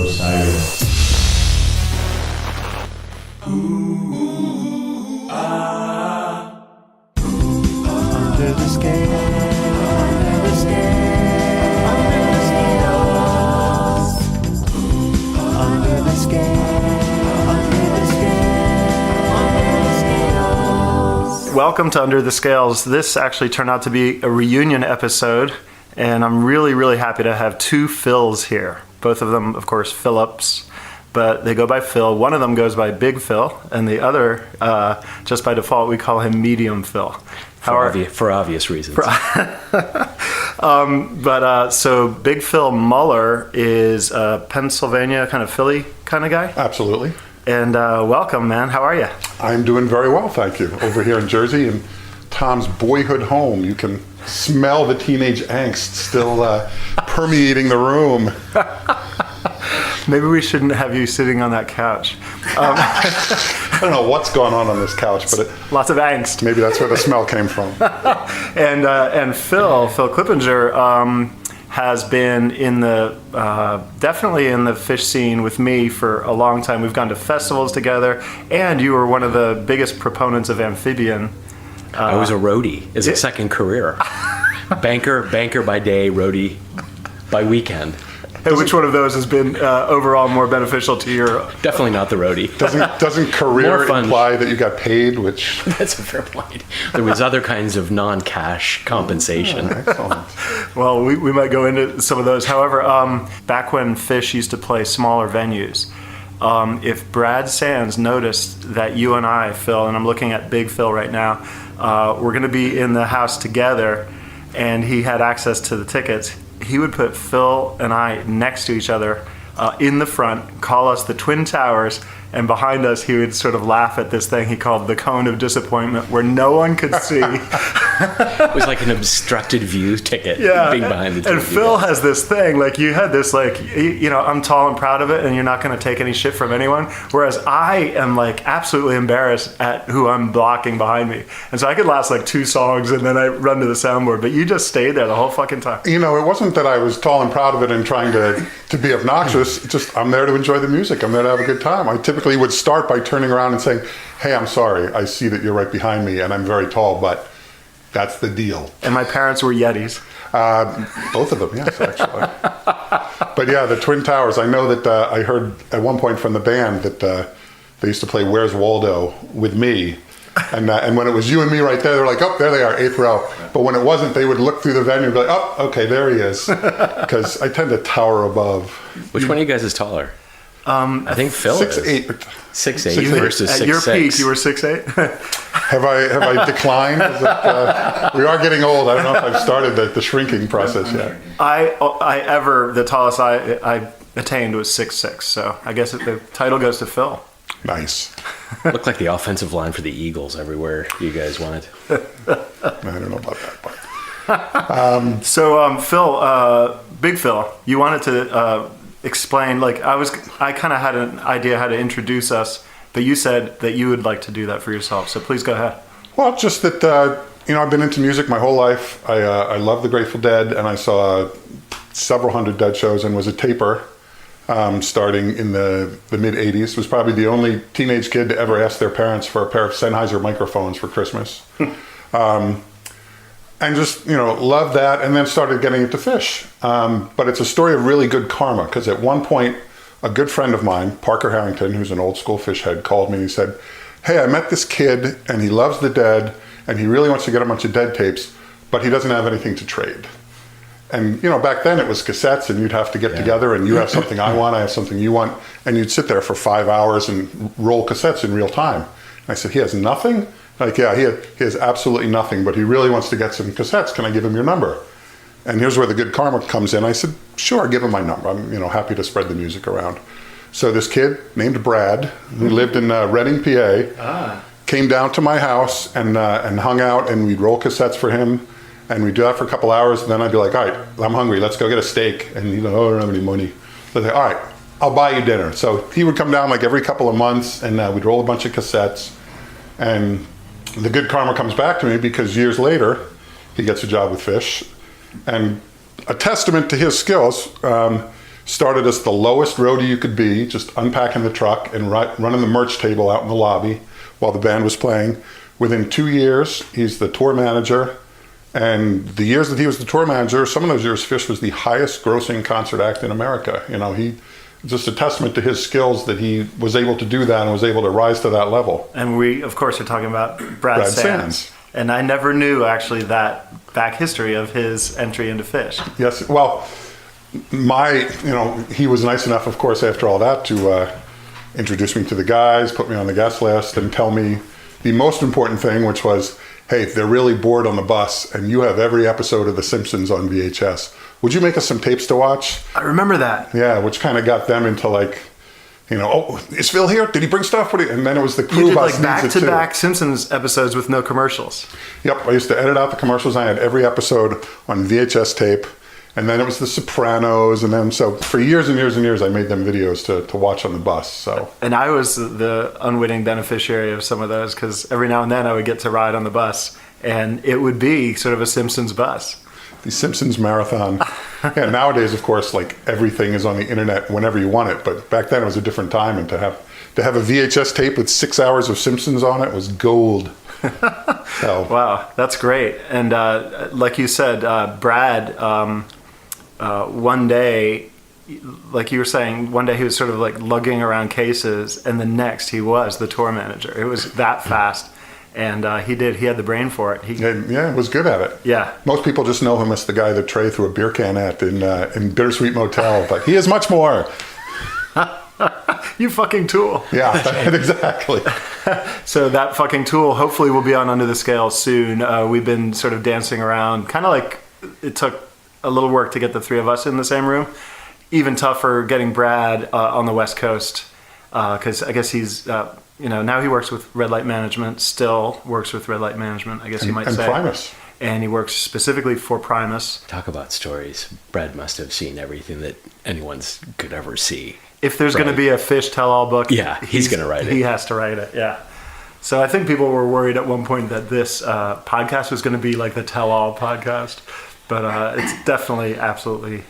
Sayreville. Under the scale, under the scale, under the scales. Under the scale, under the scale, under the scales. Welcome to Under the Scales. This actually turned out to be a reunion episode, and I'm really, really happy to have two Phils here. Both of them, of course, Phillips, but they go by Phil. One of them goes by Big Phil, and the other, just by default, we call him Medium Phil. For obvious reasons. So Big Phil Muller is a Pennsylvania kind of Philly kind of guy. Absolutely. And welcome, man. How are you? I'm doing very well, thank you. Over here in Jersey, in Tom's boyhood home, you can smell the teenage angst still permeating the room. Maybe we shouldn't have you sitting on that couch. I don't know what's going on this couch, but Lots of angst. maybe that's where the smell came from. And Phil Clippinger, has been in the definitely in the Phish scene with me for a long time. We've gone to festivals together, and you were one of the biggest proponents of Amphibian. I was a roadie as a second career. Banker by day, roadie by weekend. And which one of those has been overall more beneficial to your? Definitely not the roadie. Doesn't career More fun. imply that you got paid, which... That's a fair point. There was other kinds of non-cash compensation. Excellent. Well, we might go into some of those. However, back when Phish used to play smaller venues, if Brad Sands noticed that you and I, Phil, and I'm looking at Big Phil right now, we're going to be in the house together, and he had access to the tickets, he would put Phil and I next to each other in the front, call us the Twin Towers, and behind us he would sort of laugh at this thing he called the Cone of Disappointment, where no one could see. It was like an obstructed view ticket being behind the And TV. Phil has this thing, like you had this, like, you know, I'm tall and proud of it, and you're not going to take any shit from anyone. Whereas I am like absolutely embarrassed at who I'm blocking behind me. And so I could last like 2 songs and then I run to the soundboard, but you just stayed there the whole fucking time. You know, it wasn't that I was tall and proud of it and trying to be obnoxious. It's just, I'm there to enjoy the music. I'm there to have a good time. I typically would start by turning around and saying, hey, I'm sorry. I see that you're right behind me and I'm very tall, but that's the deal. And my parents were Yetis. Both of them, yes, actually. But yeah, the Twin Towers. I know that I heard at one point from the band that they used to play Where's Waldo with me. And when it was you and me right there, they're like, oh, there they are, 8th row. But when it wasn't, they would look through the venue and be like, oh, okay, there he is. Because I tend to tower above. Which one of you guys is taller? I think Phil is. 6'8". 6'8" versus 6'6". At your peak, you were 6'8"? Have I declined? We are getting old. I don't know if I've started the shrinking process yet. The tallest I attained was 6'6", so I guess the title goes to Phil. Nice. Looked like the offensive line for the Eagles everywhere you guys went. I don't know about that part. So Phil, Big Phil, you wanted to explain, like I kind of had an idea how to introduce us, but you said that you would like to do that for yourself, so please go ahead. Well, just that, I've been into music my whole life. I love the Grateful Dead, and I saw several hundred Dead shows and was a taper starting in the mid-'80s. Was probably the only teenage kid to ever ask their parents for a pair of Sennheiser microphones for Christmas. And just, loved that, and then started getting into Phish. But it's a story of really good karma, because at one point, a good friend of mine, Parker Harrington, who's an old school Phish head, called me and he said, hey, I met this kid, and he loves the Dead, and he really wants to get a bunch of Dead tapes, but he doesn't have anything to trade. And, back then it was cassettes, and you'd have to get together, and you have something I want, I have something you want, and you'd sit there for 5 hours and roll cassettes in real time. And I said, he has nothing? Like, yeah, he has absolutely nothing, but he really wants to get some cassettes. Can I give him your number? And here's where the good karma comes in. I said, sure, give him my number. I'm, happy to spread the music around. So this kid named Brad, who lived in Reading, PA, came down to my house and hung out, and we'd roll cassettes for him. And we'd do that for a couple hours, and then I'd be like, all right, I'm hungry. Let's go get a steak. And I don't have any money. So I'd say, all right, I'll buy you dinner. So he would come down like every couple of months, and we'd roll a bunch of cassettes. And the good karma comes back to me because years later, he gets a job with Phish. And a testament to his skills, started as the lowest roadie you could be, just unpacking the truck and running the merch table out in the lobby while the band was playing. Within 2 years, he's the tour manager. And the years that he was the tour manager, some of those years, Phish was the highest grossing concert act in America. You know, just a testament to his skills that he was able to do that and was able to rise to that level. And we, of course, are talking about Brad Sands. And I never knew, actually, that back history of his entry into Phish. Yes, well, he was nice enough, of course, after all that to introduce me to the guys, put me on the guest list, and tell me the most important thing, which was, hey, if they're really bored on the bus and you have every episode of The Simpsons on VHS, would you make us some tapes to watch? I remember that. Yeah, which kind of got them into like, oh, is Phil here? Did he bring stuff? And then it was the crew You did bus like back-to-back Simpsons episodes with no commercials. Yep, I used to edit out the commercials. I had every episode on VHS tape. And then it was The Sopranos, and then so for years and years and years, I made them videos to watch on the bus. So, and I was the unwitting beneficiary of some of those because every now and then I would get to ride on the bus, and it would be sort of a Simpsons bus. The Simpsons marathon. Yeah, nowadays, of course, like everything is on the internet whenever you want it. But back then, it was a different time, and to have a VHS tape with 6 hours of Simpsons on it was gold. So. Wow, that's great. And like you said, Brad. One day, like you were saying, one day he was sort of like lugging around cases, and the next he was the tour manager. It was that fast, and he had the brain for it. He was good at it. Yeah. Most people just know him as the guy that Trey threw a beer can at in Bittersweet Motel, but he is much more. You fucking tool. Yeah, exactly. So that fucking tool hopefully will be on Under the Scale soon. We've been sort of dancing around, kind of like it took a little work to get the three of us in the same room. Even tougher getting Brad on the West Coast because I guess he's, now he works with Red Light Management, still works with Red Light Management, I guess you might say. And Primus. And he works specifically for Primus. Talk about stories. Brad must have seen everything that anyone's could ever see. If there's going to be a Phish tell-all book, he's going to write it. He has to write it, yeah. So I think people were worried at one point that this podcast was going to be like the tell-all podcast. But it's definitely absolutely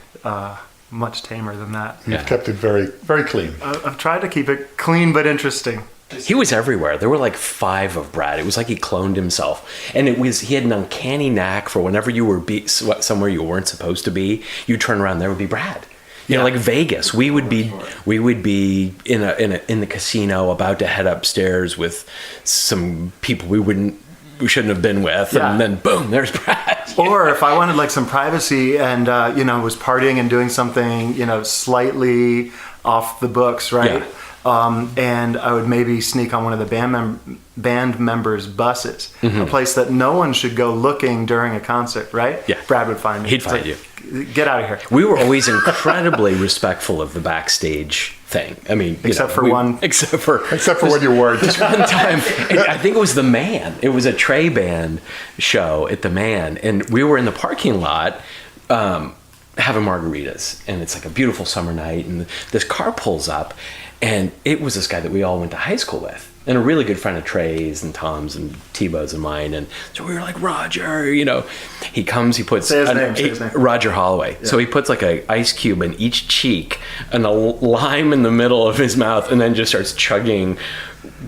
much tamer than that. You've kept it very, very clean. I've tried to keep it clean but interesting. He was everywhere. There were like 5 of Brad. It was like he cloned himself. And he had an uncanny knack for whenever you were somewhere you weren't supposed to be, you'd turn around, there would be Brad. You know, like Vegas, we would be in the casino about to head upstairs with some people we shouldn't have been with, and then boom, there's Brad. Or if I wanted like some privacy and was partying and doing something slightly off the books, right? Yeah. And I would maybe sneak on one of the band members' buses, a place that no one should go looking during a concert, right? Yeah. Brad would find me. He'd find you. Get out of here. We were always incredibly respectful of the backstage thing. I mean, except for when you weren't. This one time, I think it was the Man. It was a Trey band show at the Man, and we were in the parking lot having margaritas, and it's like a beautiful summer night, and this car pulls up, and it was this guy that we all went to high school with, and a really good friend of Trey's and Tom's and Tebow's and mine. And so we were like, Roger, he comes, he puts say his name. Roger Holloway. Yeah. So he puts like an ice cube in each cheek and a lime in the middle of his mouth, and then just starts chugging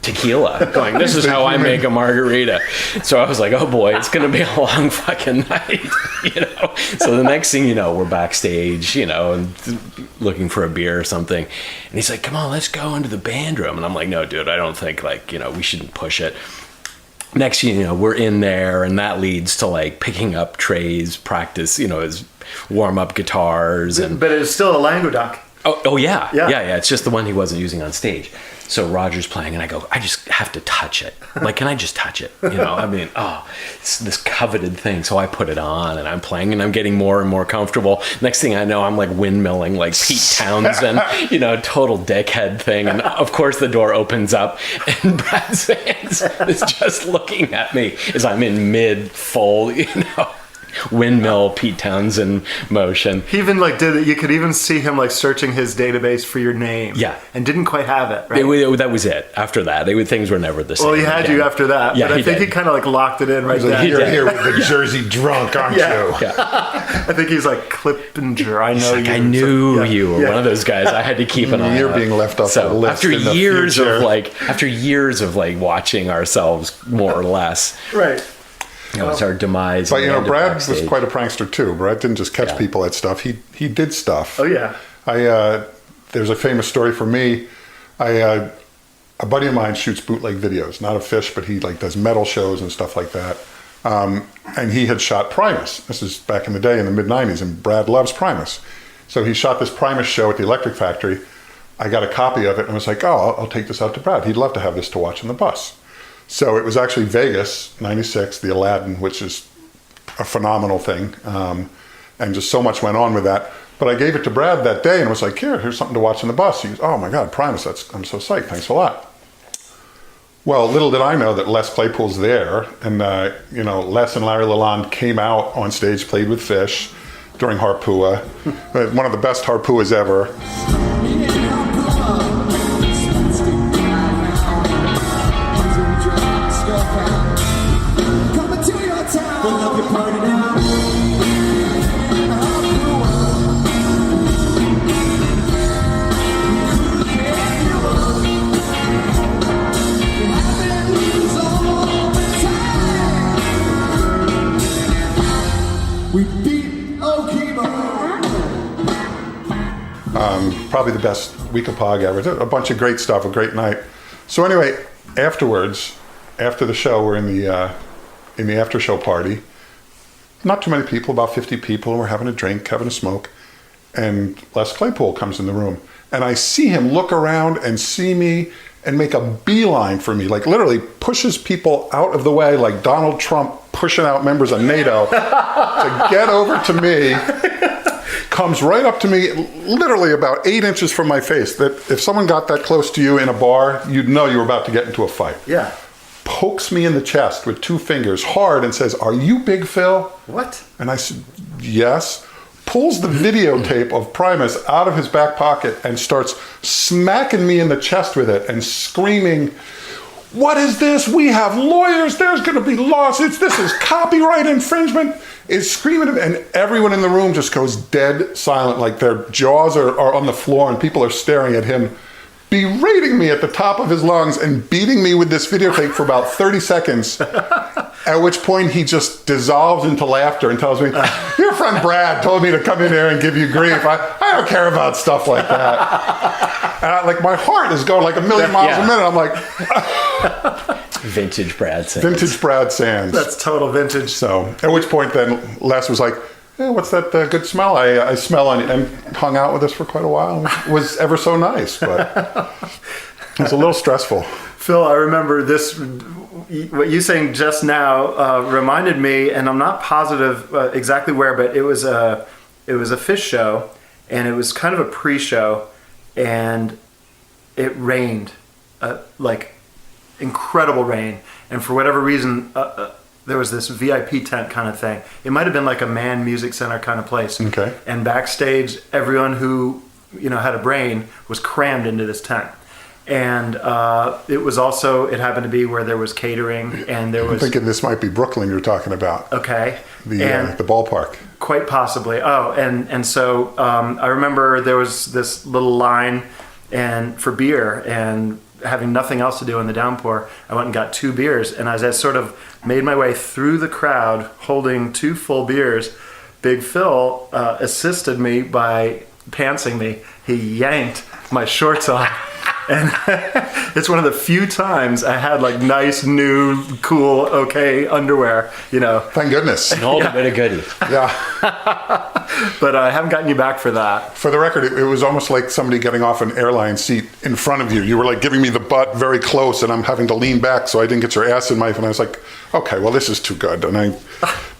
tequila, going, this is how I make a margarita. So I was like, oh boy, it's going to be a long fucking night, So the next thing you know, we're backstage, and looking for a beer or something. And he's like, come on, let's go into the band room. And I'm like, no, dude, I don't think we shouldn't push it. Next thing you know, we're in there, and that leads to like picking up Trey's practice, his warm-up guitars. But it's still a Languedoc. Oh yeah. It's just the one he wasn't using on stage. So Roger's playing, and I go, I just have to touch it. Like, can I just touch it? It's this coveted thing. So I put it on, and I'm playing, and I'm getting more and more comfortable. Next thing I know, I'm like windmilling like Pete Townsend, total dickhead thing. And of course the door opens up, and Brad Sands is just looking at me as I'm in mid full, windmill Pete Townsend motion. He even like did it. You could even see him like searching his database for your name. Yeah. And didn't quite have it, right? That was it. After that, things were never the same. Well, he had again. you after that. Yeah, but I think did. he kind of like locked it in right He's like, then. you're here with the Jersey drunk, aren't you? Yeah. I think he's like Clippinger. I know you. I knew So, you were yeah. one of those guys. I had to keep an eye on. You're being left off the So list after in the years future. of watching ourselves more or less, Right. it was our demise. But in the end of Brad was Backstage. quite a prankster too. Brad didn't just catch people at stuff. He did stuff. Oh yeah. There's a famous story for me. A buddy of mine shoots bootleg videos, not of Phish, but he like does metal shows and stuff like that. And he had shot Primus. This is back in the day in the mid-90s, and Brad loves Primus. So he shot this Primus show at the Electric Factory. I got a copy of it and was like, oh, I'll take this out to Brad. He'd love to have this to watch on the bus. So it was actually Vegas, 96, the Aladdin, which is a phenomenal thing. And just so much went on with that. But I gave it to Brad that day and was like, here's something to watch on the bus. He goes, oh my God, Primus, I'm so psyched. Thanks a lot. Well, little did I know that Les Claypool's there. And, Les and Larry Lalonde came out on stage, played with Phish during Harpua. One of the best Harpuas ever. Probably the best week of Pog ever. A bunch of great stuff, a great night. So anyway, afterwards, after the show, we're in the after show party. Not too many people, about 50 people, and we're having a drink, having a smoke. And Les Claypool comes in the room, and I see him look around and see me and make a beeline for me, like literally pushes people out of the way, like Donald Trump pushing out members of NATO to get over to me. Comes right up to me, literally about 8 inches from my face, that if someone got that close to you in a bar, you'd know you were about to get into a fight. Yeah. Pokes me in the chest with 2 fingers hard and says, "Are you Big Phil?" What? And I said, "Yes." Pulls the videotape of Primus out of his back pocket and starts smacking me in the chest with it and screaming, "What is this? We have lawyers. There's going to be lawsuits. This is copyright infringement." Is screaming, and everyone in the room just goes dead silent, like their jaws are on the floor and people are staring at him, berating me at the top of his lungs and beating me with this videotape for about 30 seconds, at which point he just dissolves into laughter and tells me, "Your friend Brad told me to come in here and give you grief. I don't care about stuff like that." And my heart is going like a million miles a minute. I'm like... Vintage Brad Sands. Vintage Brad Sands. That's total vintage. So, at which point then Les was like, "Hey, what's that good smell I smell on you?" And hung out with us for quite a while. It was ever so nice, but it was a little stressful. Phil, I remember this, what you saying just now reminded me, and I'm not positive exactly where, but it was a Phish show, and it was kind of a pre-show, and it rained, incredible rain, and for whatever reason there was this VIP tent kind of thing. It might have been like a Man Music Center kind of place. Okay. And backstage, everyone who had a brain was crammed into this tent. And it happened to be where there was catering, and there was... I'm thinking this might be Brooklyn you're talking about. Okay. The ballpark. Quite possibly. Oh, and so I remember there was this little line for beer, and having nothing else to do in the downpour, I went and got 2 beers, and as I sort of made my way through the crowd holding 2 full beers, Big Phil assisted me by pantsing me. He yanked my shorts off. And it's one of the few times I had nice, new, cool, okay underwear, Thank goodness. An old bit of goodie. Yeah. But I haven't gotten you back for that. For the record, it was almost like somebody getting off an airline seat in front of you. You were giving me the butt very close, and I'm having to lean back so I didn't get your ass in my... And I was like, okay, well, this is too good. And I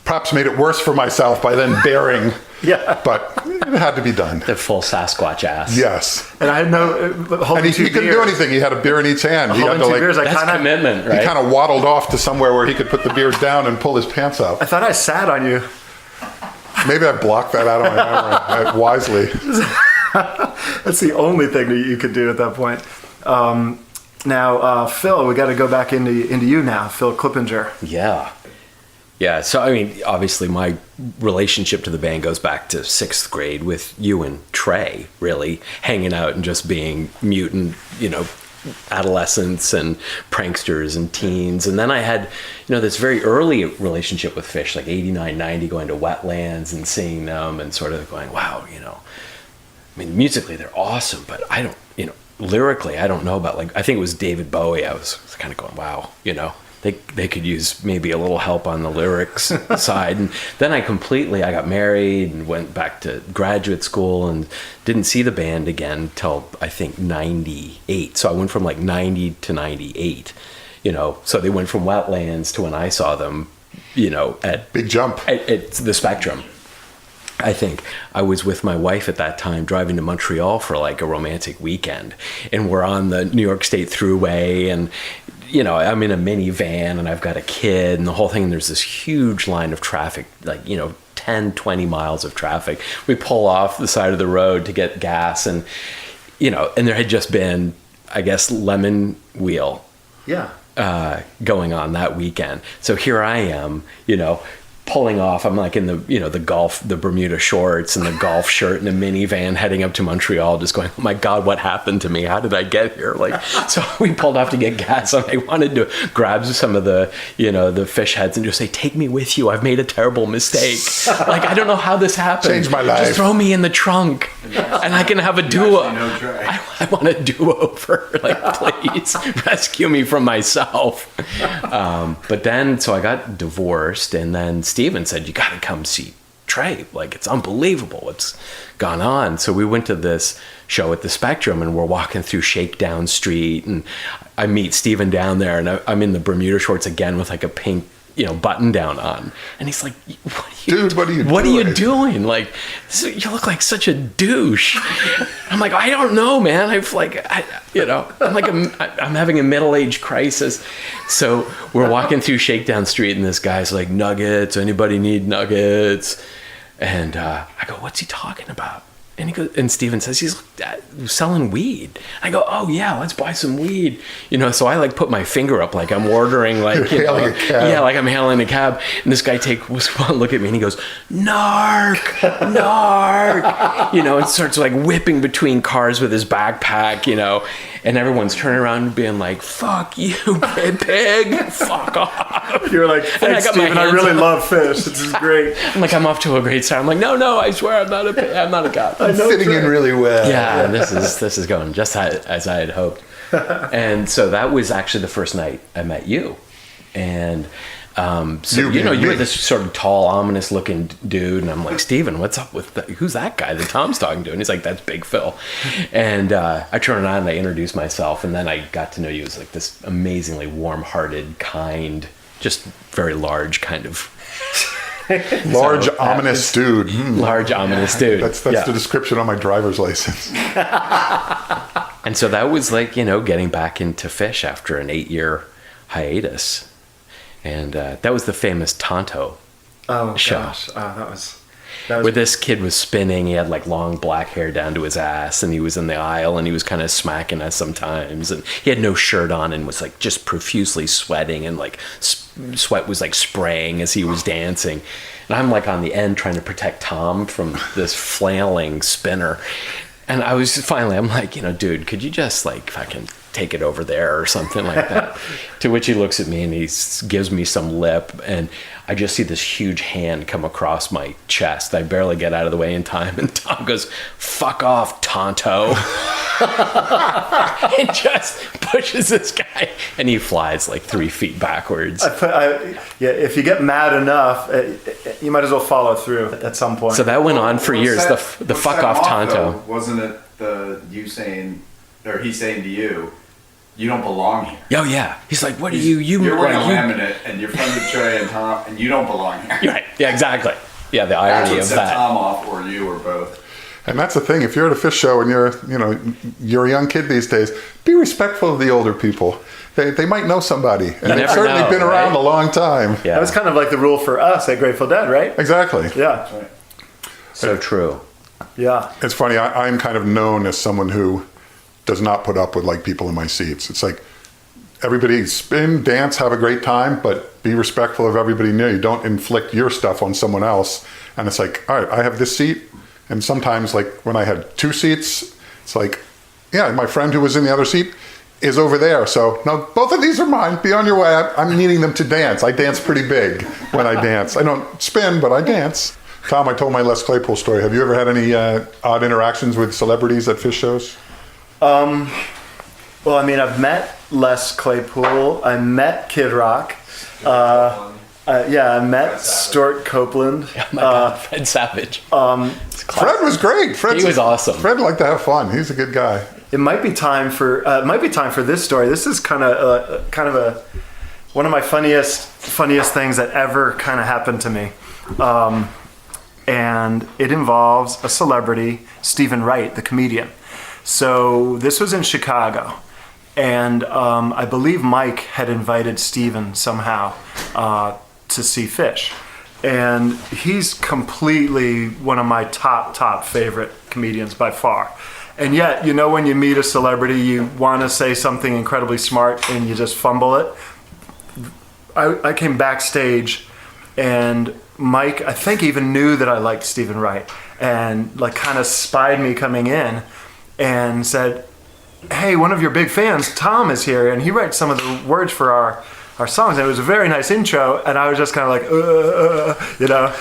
perhaps made it worse for myself by then bearing... Yeah. But it had to be done. The full Sasquatch ass. Yes. And I had no... And he couldn't do anything. He had a beer in each hand. He had Holding to 2 beers, That's commitment, right? He kind of waddled off to somewhere where he could put the beers down and pull his pants up. I thought I sat on you. Maybe I blocked that out of my memory wisely. That's the only thing that you could do at that point. Now, Phil, we got to go back into you now, Phil Clippinger. Yeah, so I mean, obviously my relationship to the band goes back to 6th grade with you and Trey, really, hanging out and just being mutant, adolescents and pranksters and teens. And then I had, this very early relationship with Phish, like 89, 90, going to Wetlands and seeing them and sort of going, wow, I mean, musically they're awesome, but I don't, lyrically, I don't know about, I think it was David Bowie. I was kind of going, wow, they could use maybe a little help on the lyrics side. And then I got married and went back to graduate school and didn't see the band again till I think 98. So I went from 90 to 98, so they went from Wetlands to when I saw them, at big jump at the Spectrum. I think I was with my wife at that time driving to Montreal for a romantic weekend, and we're on the New York State Thruway, and I'm in a minivan and I've got a kid and the whole thing, and there's this huge line of traffic, 10, 20 miles of traffic. We pull off the side of the road to get gas, and and there had just been, I guess, Lemon Wheel going on that weekend. So here I am, pulling off. I'm in the Bermuda shorts and the golf shirt and a minivan heading up to Montreal, just going, oh my God, what happened to me? How did I get here? So we pulled off to get gas, and I wanted to grab some of the, the Phish heads and just say, take me with you. I've made a terrible mistake. I don't know how this happened. Change my life. Just throw me in the trunk and I can have a I want a do-over. Please rescue me from myself. But then, so I got divorced, and then Steven said, you got to come see Trey. It's unbelievable what's gone on. So we went to this show at the Spectrum, and we're walking through Shakedown Street, and I meet Steven down there, and I'm in the Bermuda shorts again with a pink, button down on. And he's like, what are you doing? You look like such a douche. I'm like, I don't know, man. I'm having a middle-age crisis. So we're walking through Shakedown Street, and this guy's like, nuggets, anybody need nuggets? And I go, what's he talking about? And he goes, and Steven says he's selling weed. I go, oh yeah, let's buy some weed. So I put my finger up I'm ordering hailing a cab. Yeah, I'm hailing a cab. And this guy takes one look at me and he goes, narc, and starts whipping between cars with his backpack, and everyone's turning around and being like, fuck you, pig, fuck off. You're like, thanks, Steven, I really love Phish. This is great. I'm off to a great start. I'm like, no, I swear I'm not a cop. I'm fitting in really well. Yeah, this is going just as I had hoped. And so that was actually the first night I met you. And you were this sort of tall, ominous looking dude, and I'm like, Steven, what's up with who's that guy that Tom's talking to? And he's like, that's Big Phil. And I turned around and I introduced myself, and then I got to know you as this amazingly warm-hearted, kind, just very large kind of large, ominous dude. Large, ominous dude. That's the description on my driver's license. And so that was getting back into Phish after an 8-year hiatus. And that was the famous Tonto show. Gosh. That was where this kid was spinning. He had long black hair down to his ass, and he was in the aisle, and he was kind of smacking us sometimes, and he had no shirt on and was just profusely sweating, and sweat was spraying as he was dancing. And I'm on the end trying to protect Tom from this flailing spinner. And I was finally, I'm like, dude, could you just fucking take it over there or something like that? To which he looks at me and he gives me some lip, and I just see this huge hand come across my chest. I barely get out of the way in time, and Tom goes, fuck off, Tonto. And just pushes this guy, and he flies 3 feet backwards. If you get mad enough, you might as well follow through at some point. So that went on for years. The fuck off, Tonto. Though, wasn't it he saying to you, you don't belong here? Oh yeah, he's like, what are you? You're wearing a laminate, and you're friends with Trey and Tom, and you don't belong here. You're right. Yeah, exactly. Yeah, the irony of that. Set Tom off, or you, or both. And that's the thing. If you're at a Phish show and you're a young kid these days, be respectful of the older people. They might know somebody, and they've certainly been around a long time. Yeah. That was kind of the rule for us at Grateful Dead, right? Exactly. Yeah. That's right. So true. Yeah. It's funny. I'm kind of known as someone who does not put up with like people in my seats. It's like everybody spin, dance, have a great time, but be respectful of everybody near you. Don't inflict your stuff on someone else. And it's like, all right, I have this seat. And sometimes, like when I had 2 seats, it's like, yeah, my friend who was in the other seat is over there. So no, both of these are mine. Be on your way. I'm needing them to dance. I dance pretty big when I dance. I don't spin, but I dance. Tom, I told my Les Claypool story. Have you ever had any odd interactions with celebrities at Phish shows? Well, I mean, I've met Les Claypool. I met Kid Rock. I met Stuart Copeland. Oh my God, Fred Savage. Fred was great. He was awesome. Fred liked to have fun. He's a good guy. It might be time for this story. This is kind of one of my funniest things that ever kind of happened to me, and it involves a celebrity, Stephen Wright, the comedian. So this was in Chicago, and I believe Mike had invited Stephen somehow to see Phish, and he's completely one of my top favorite comedians by far. And yet, you know, when you meet a celebrity, you want to say something incredibly smart and you just fumble it. I came backstage, and Mike, I think, even knew that I liked Stephen Wright, and like kind of spied me coming in and said, "Hey, one of your big fans, Tom, is here, and he writes some of the words for our songs." And it was a very nice intro, and I was just kind of like, you know.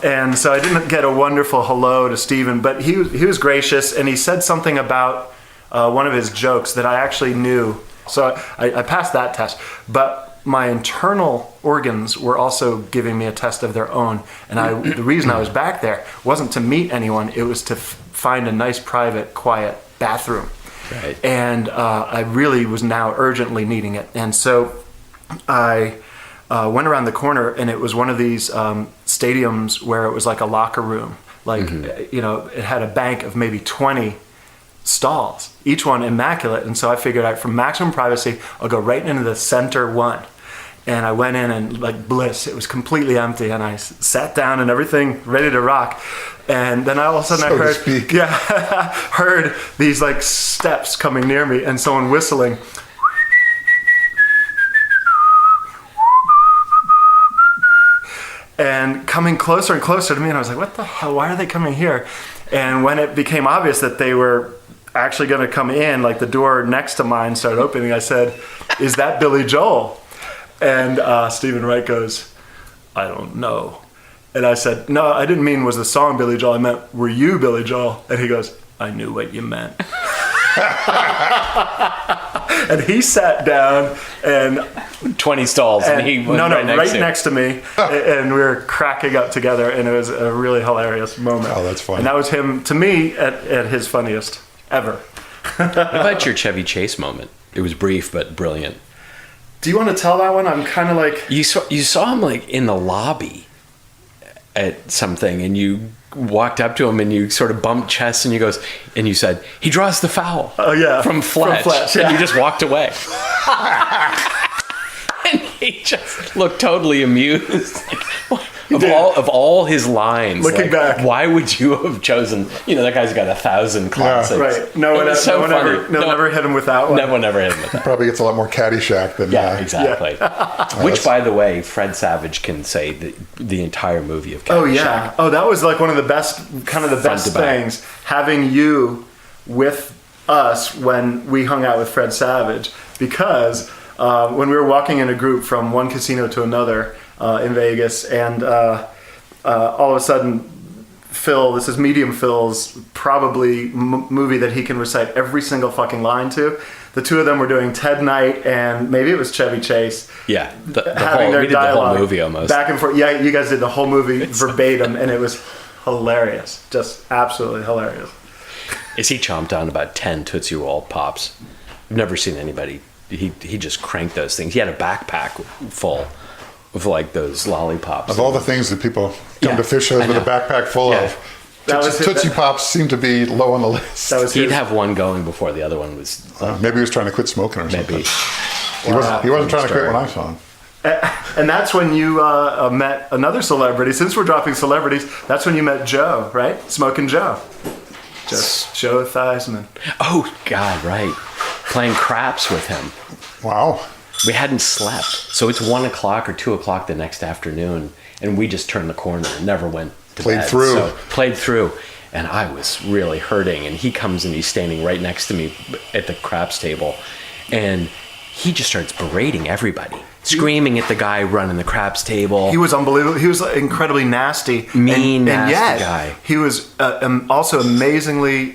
And so I didn't get a wonderful hello to Stephen, but he was gracious, and he said something about one of his jokes that I actually knew. So I passed that test, but my internal organs were also giving me a test of their own. And the reason I was back there wasn't to meet anyone, it was to find a nice, private, quiet bathroom. Right. And I really was now urgently needing it. And so I went around the corner, and it was one of these stadiums where it was like a locker room. Like, you know, it had a bank of maybe 20 stalls, each one immaculate. And so I figured out, for maximum privacy, I'll go right into the center one. And I went in, and like bliss, it was completely empty, and I sat down and everything ready to rock. And then all of a sudden I heard these like steps coming near me, and someone whistling. And coming closer and closer to me, and I was like, what the hell, why are they coming here? And when it became obvious that they were actually going to come in, like the door next to mine started opening, I said, "Is that Billy Joel?" And Stephen Wright goes, "I don't know." And I said, "No, I didn't mean was the song Billy Joel, I meant, were you Billy Joel?" And he goes, "I knew what you meant." And he sat down, and 20 stalls, and he was right next to me, and we were cracking up together, and it was a really hilarious moment. Oh, that's funny. And that was him, to me, at his funniest ever. What about your Chevy Chase moment? It was brief but brilliant. Do you want to tell that one? I'm kind of like... You saw him like in the lobby at something, and you walked up to him and you sort of bumped chests, and you said, "He draws the foul." Oh yeah, from Fletch. Yeah. And you just walked away. And he just looked totally amused. Of all his lines, looking back, why would you have chosen? You know, that guy's got 1,000 classics. Yeah, right. No one ever hit him with that one. No one ever hit him with that. Probably gets a lot more Caddyshack than exactly. Yeah. Which, by the way, Fred Savage can say the entire movie of Caddyshack. Oh yeah. Oh, that was like one of the best, things, having you with us when we hung out with Fred Savage, because when we were walking in a group from one casino to another in Vegas, and all of a sudden, Phil, this is Medium Phil's probably movie that he can recite every single fucking line to. The two of them were doing Ted Knight, and maybe it was Chevy Chase. Yeah, we did the whole movie almost. Back and forth. Yeah, you guys did the whole movie verbatim, and it was hilarious. Just absolutely hilarious. Is he chomped on about 10 Tootsie Roll Pops? I've never seen anybody. He just cranked those things. He had a backpack full of like those lollipops. Of all the things that people come to Phish shows with a backpack full of, Tootsie Pops seem to be low on the list. He'd have one going before the other one was... maybe he was trying to quit smoking or something. Maybe. He wasn't trying to quit when I saw him. And that's when you met another celebrity. Since we're dropping celebrities, that's when you met Joe, right? Smoking Joe. Just Joe Theismann. Oh, God, right. Playing craps with him. Wow. We hadn't slept. So it's 1 o'clock or 2 o'clock the next afternoon, and we just turned the corner and never went to Played bed. through. So played through. And I was really hurting. And he comes and he's standing right next to me at the craps table. And he just starts berating everybody, screaming at the guy running the craps table. He was unbelievable. He was incredibly nasty. Mean, nasty and yet, guy. He was also amazingly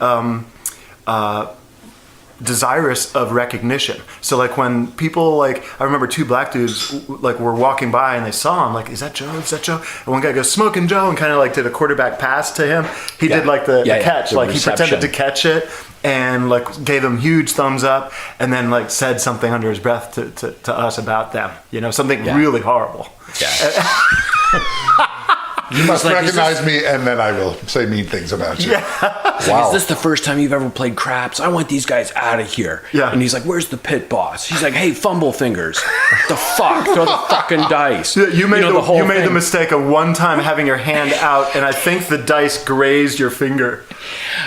desirous of recognition. So like when people I remember 2 black dudes were walking by and they saw him, is that Joe? Is that Joe? And one guy goes, "Smoking Joe," and kind of did a quarterback pass to him. He did the catch, the he pretended to catch it and gave them huge thumbs up and then said something under his breath to us about them. Something really horrible. Yeah. You must recognize me, and then I will say mean things about you. Yeah. Wow. Is this the first time you've ever played craps? I want these guys out of here. Yeah. And he's like, "Where's the pit boss?" He's like, "Hey, fumble fingers. What the fuck? Throw the fucking dice." Yeah, you made the thing. mistake of one time having your hand out, and I think the dice grazed your finger.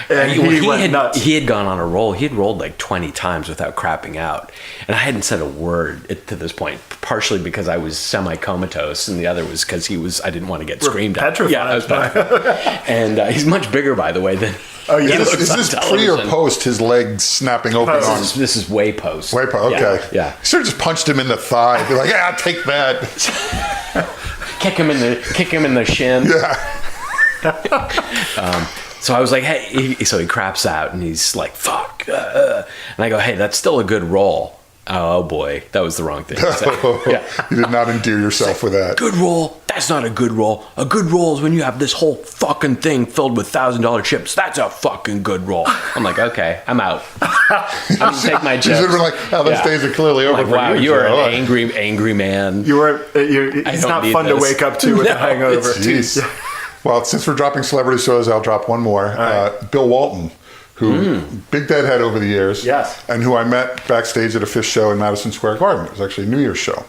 And he went nuts. He had gone on a roll. He had rolled 20 times without crapping out. And I hadn't said a word to this point, partially because I was semi-comatose, and the other was because I didn't want to get screamed at. Petrified. Yeah, I was petrified. And he's much bigger, by the way, than Oh, yeah. he looks Is on this pre television. or post his leg snapping open on? This is way post. Way post, okay. Yeah. He sort of just punched him in the thigh. They're like, "Yeah, take that." Kick him in the shin. Yeah. So I was like, "Hey," so he craps out and he's like, "Fuck," and I go, "Hey, that's still a good roll." Oh boy, that was the wrong thing to say. Yeah. You did not endear yourself with that. Good roll? That's not a good roll. A good roll is when you have this whole fucking thing filled with $1,000 chips. That's a fucking good roll. I'm like, okay, I'm out. I'm gonna take my You chips. should have been like, "Oh, those days are clearly over Like, for wow, you." you are Joe." an angry man. It's don't not need fun to this. wake up to with a No, hangover. Jeez. Well, since we're dropping celebrity shows, I'll drop one more. Bill Walton, who big deadhead over the years, Yes. and who I met backstage at a Phish show in Madison Square Garden. It was actually a New Year's show,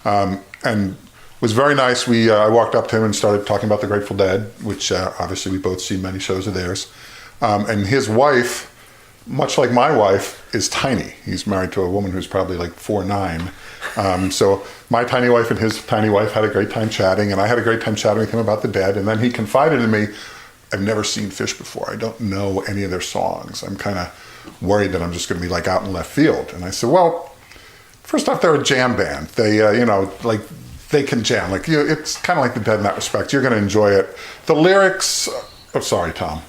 and was very nice. I walked up to him and started talking about the Grateful Dead, which obviously we both see many shows of theirs. And his wife, much like my wife, is tiny. He's married to a woman who's probably 4'9". So my tiny wife and his tiny wife had a great time chatting, and I had a great time chatting with him about the Dead. And then he confided in me, "I've never seen Phish before. I don't know any of their songs. I'm kind of worried that I'm just going to be out in left field." And I said, "Well, first off, they're a jam band. They, they can jam. It's kind of like the Dead in that respect. You're going to enjoy it. The lyrics." Oh, sorry, Tom.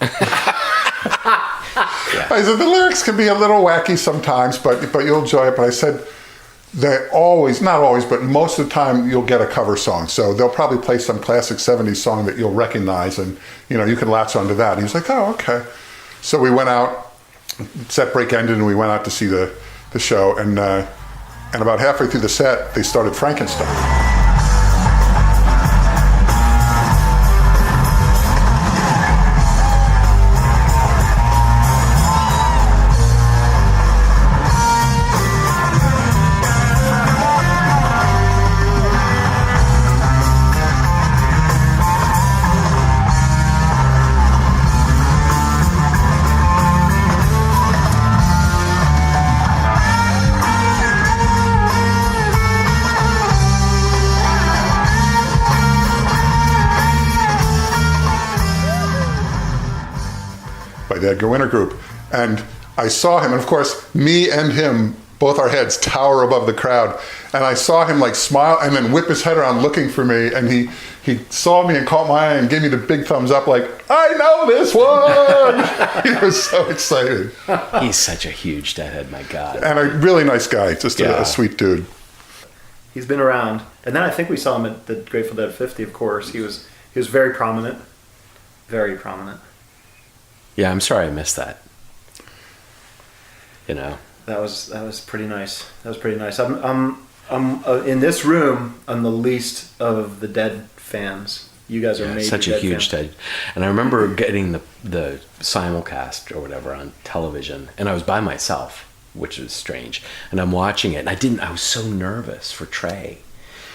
I said, "The lyrics can be a little wacky sometimes, but you'll enjoy it." But I said, "They always, not always, but most of the time, you'll get a cover song. So they'll probably play some classic 70s song that you'll recognize, and you can latch onto that." And he was like, "Oh, okay." So we went out, set break ended, and we went out to see the show. And about halfway through the set, they started Frankenstein. The Edgar Winter Group. And I saw him, and of course, me and him, both our heads tower above the crowd. And I saw him smile and then whip his head around looking for me. And he saw me and caught my eye and gave me the big thumbs up, "I know this one." He was so excited. He's such a huge deadhead, my God. And a really nice guy, just a sweet dude. He's been around, and then I think we saw him at the Grateful Dead 50. Of course, he was very prominent, very prominent. Yeah, I'm sorry I missed that. That was pretty nice. That was pretty nice. I'm in this room. I'm the least of the Dead fans. You guys are major such a Dead huge fans. Dead. And I remember getting the simulcast or whatever on television, and I was by myself, which was strange. And I'm watching it, and I was so nervous for Trey,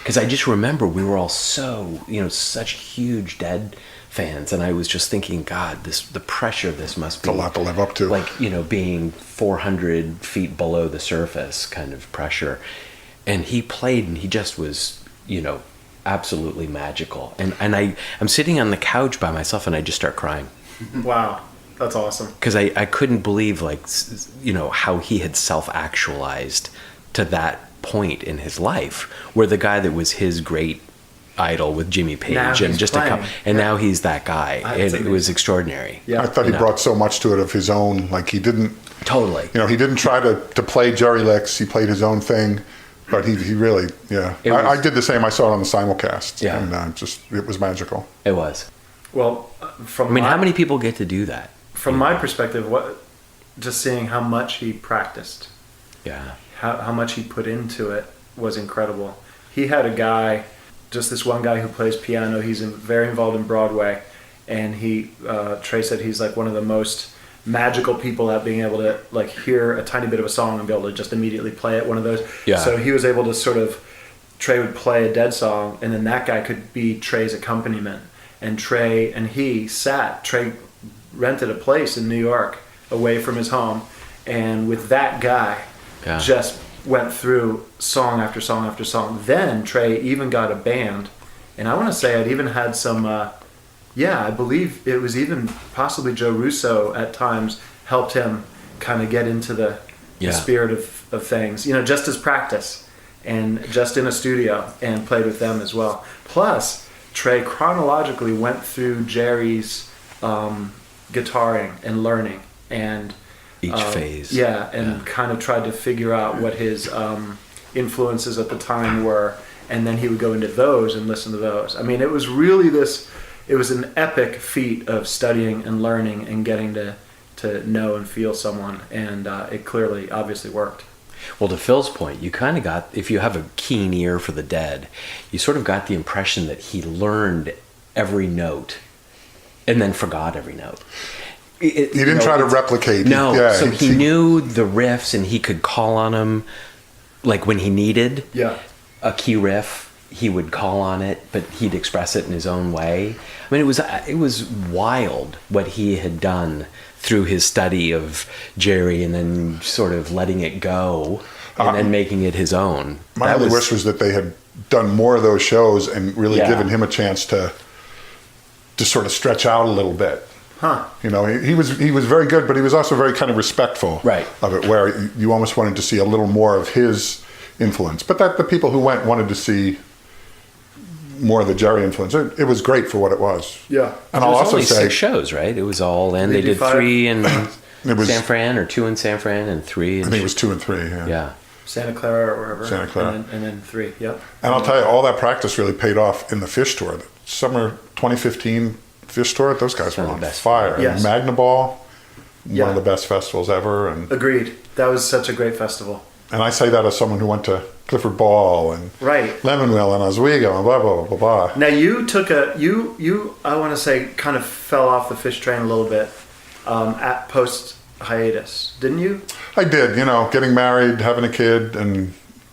because I just remember we were all so, such huge Dead fans, and I was just thinking, God, the pressure this must be. It's a lot to live up to. Like, being 400 feet below the surface kind of pressure. And he played, and he just was, absolutely magical. And I'm sitting on the couch by myself, and I just start crying. Wow, that's awesome. Because I couldn't believe, how he had self-actualized to that point in his life, where the guy that was his great idol with Jimmy Page Now and he's just playing. now he's that guy. That's It was extraordinary. Yeah. I thought he brought so much to it of his own. Like he didn't, Totally. he didn't try to play Jerry licks. He played his own thing, but he really, yeah. I did the same. I saw it on the simulcast. Yeah. And it was magical. It was. Well, from How many people get to do that? from my perspective, just seeing how much he practiced, Yeah. how much he put into it was incredible. He had a guy, just this one guy who plays piano. He's very involved in Broadway, and Trey said he's like one of the most magical people at being able to like hear a tiny bit of a song and be able to just immediately play it. One of those. Yeah. So he was able to Trey would play a Dead song, and then that guy could be Trey's accompaniment. And Trey rented a place in New York away from his home, and with that guy, just went through song after song after song. Then Trey even got a band, and I want to say I'd even had some, I believe it was even possibly Joe Russo at times helped him kind of get into the spirit of things, just as practice and just in a studio, and played with them as well. Plus, Trey chronologically went through Jerry's guitaring and learning, and Each phase. kind of tried to figure out what his influences at the time were, and then he would go into those and listen to those. I mean, it was really it was an epic feat of studying and learning and getting to know and feel someone, and it clearly, obviously worked. Well, to Phil's point, you kind of got, if you have a keen ear for the Dead, you sort of got the impression that he learned every note and then forgot every note. He didn't try to replicate. No, he knew the riffs, and he could call on them, like when he needed a key riff, he would call on it, but he'd express it in his own way. I mean, it was wild what he had done through his study of Jerry, and then sort of letting it go, and then making it his own. My only wish was that they had done more of those shows and really given him a chance to sort of stretch out a little bit. Huh. He was very good, but he was also very kind of respectful of it, where you almost wanted to see a little more of his influence. But the people who went wanted to see more of the Jerry influence. It was great for what it was. Yeah. And I'll also only say 6 shows, right? It was all in. They did 3 in San Fran, or 2 in San Fran, and 3 in... I think it was 2 and 3, Yeah. Santa Clara or wherever. Santa Clara. And then 3, yep. And I'll tell you, all that practice really paid off in the Phish tour. The summer 2015 Phish tour, those guys were on fire. Yes. Magna Ball, one of the best festivals ever. And Agreed. That was such a great festival. And I say that as someone who went to Clifford Ball and Right. Lemonwell and Oswego and blah, blah, blah, blah, blah. Now you took I want to say, kind of fell off the Phish train a little bit at post hiatus, didn't you? I did, getting married, having a kid, and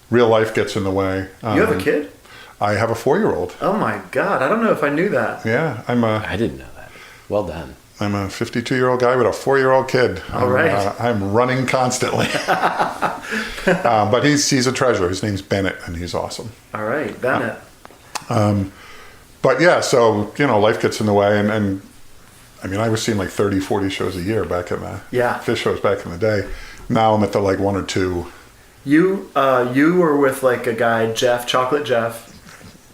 real life gets in the way. You have a kid? I have a 4-year-old. Oh my God! I don't know if I knew that. Yeah, I didn't know that. Well done. I'm a 52-year-old guy with a 4-year-old kid. All right. I'm running constantly. But he's a treasure. His name's Bene, and he's awesome. All right, Bennett. But yeah, so, life gets in the way. And I mean, I was seeing like 30, 40 shows a year back in the Phish shows back in the day. Now I'm at the 1 or 2. You were with like a guy, Chocolate Jeff.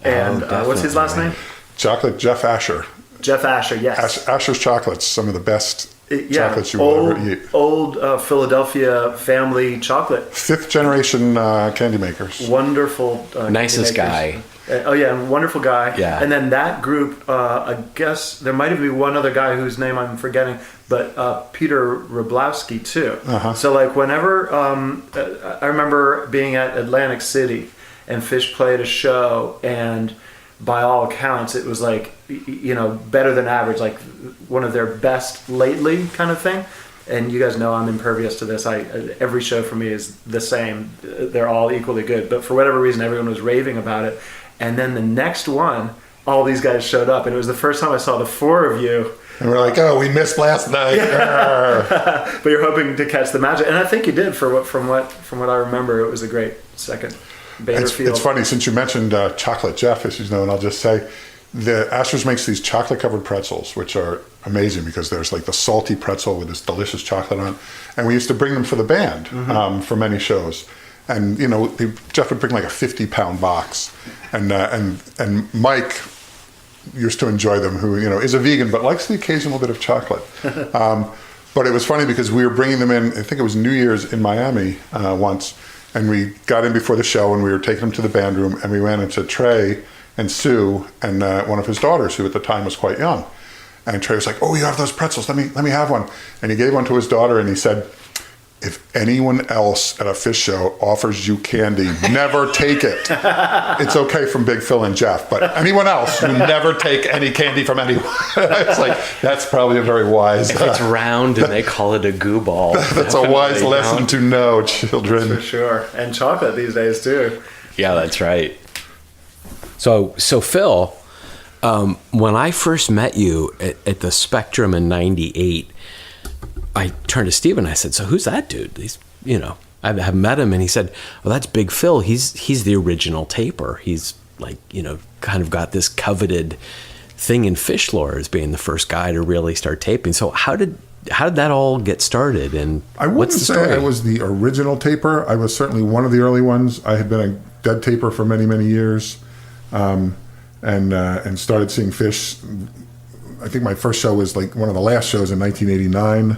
And what's his last name? Chocolate Jeff Asher. Jeff Asher, yes. Asher's Chocolates, some of the best chocolates you will ever eat. Old Philadelphia family chocolate. 5th generation candy makers. Wonderful. Nicest candy makers. Wonderful guy. Yeah. And then that group, I guess there might have been one other guy whose name I'm forgetting, but Peter Rablowski too. Uh-huh. So like whenever, I remember being at Atlantic City and Phish played a show, and by all accounts it was like, better than average, like one of their best lately kind of thing. And you guys know I'm impervious to this. Every show for me is the same. They're all equally good. But for whatever reason, everyone was raving about it. And then the next one, all these guys showed up, and it was the first time I saw the four of you. And we're like, oh, we missed last night. But you're hoping to catch the magic, and I think you did. From what I remember, it was a great second. It's funny, since you mentioned Chocolate Jeff, as you know, and I'll just say, the Astor's makes these chocolate-covered pretzels, which are amazing because there's like the salty pretzel with this delicious chocolate on it. And we used to bring them for the band for many shows. And, you know, Jeff would bring like a 50-pound box. And Mike used to enjoy them, who, you know, is a vegan but likes the occasional bit of chocolate. But it was funny because we were bringing them in, I think it was New Year's in Miami once, and we got in before the show and we were taking them to the band room, and we ran into Trey and Sue and one of his daughters, who at the time was quite young. And Trey was like, oh, you have those pretzels, let me have one. And he gave one to his daughter and he said, if anyone else at a Phish show offers you candy, never take it. It's okay from Big Phil and Jeff, but anyone else, you never take any candy from anyone. It's like, that's probably a very wise... If it's round and they call it a goo ball. That's a wise lesson to know, children. For sure. And chocolate these days, too. Yeah, that's right. So Phil, when I first met you at the Spectrum in '98, I turned to Steve and I said, so who's that dude? He's, you know, I have met him, and he said, well, that's Big Phil. He's the original taper. He's like, you know, kind of got this coveted thing in Phish lore as being the first guy to really start taping. So how did that all get started? And I wouldn't say I was the original taper. I was certainly one of the early ones. I had been a dead taper for many, many years, and started seeing Phish. I think my first show was like one of the last shows in 1989.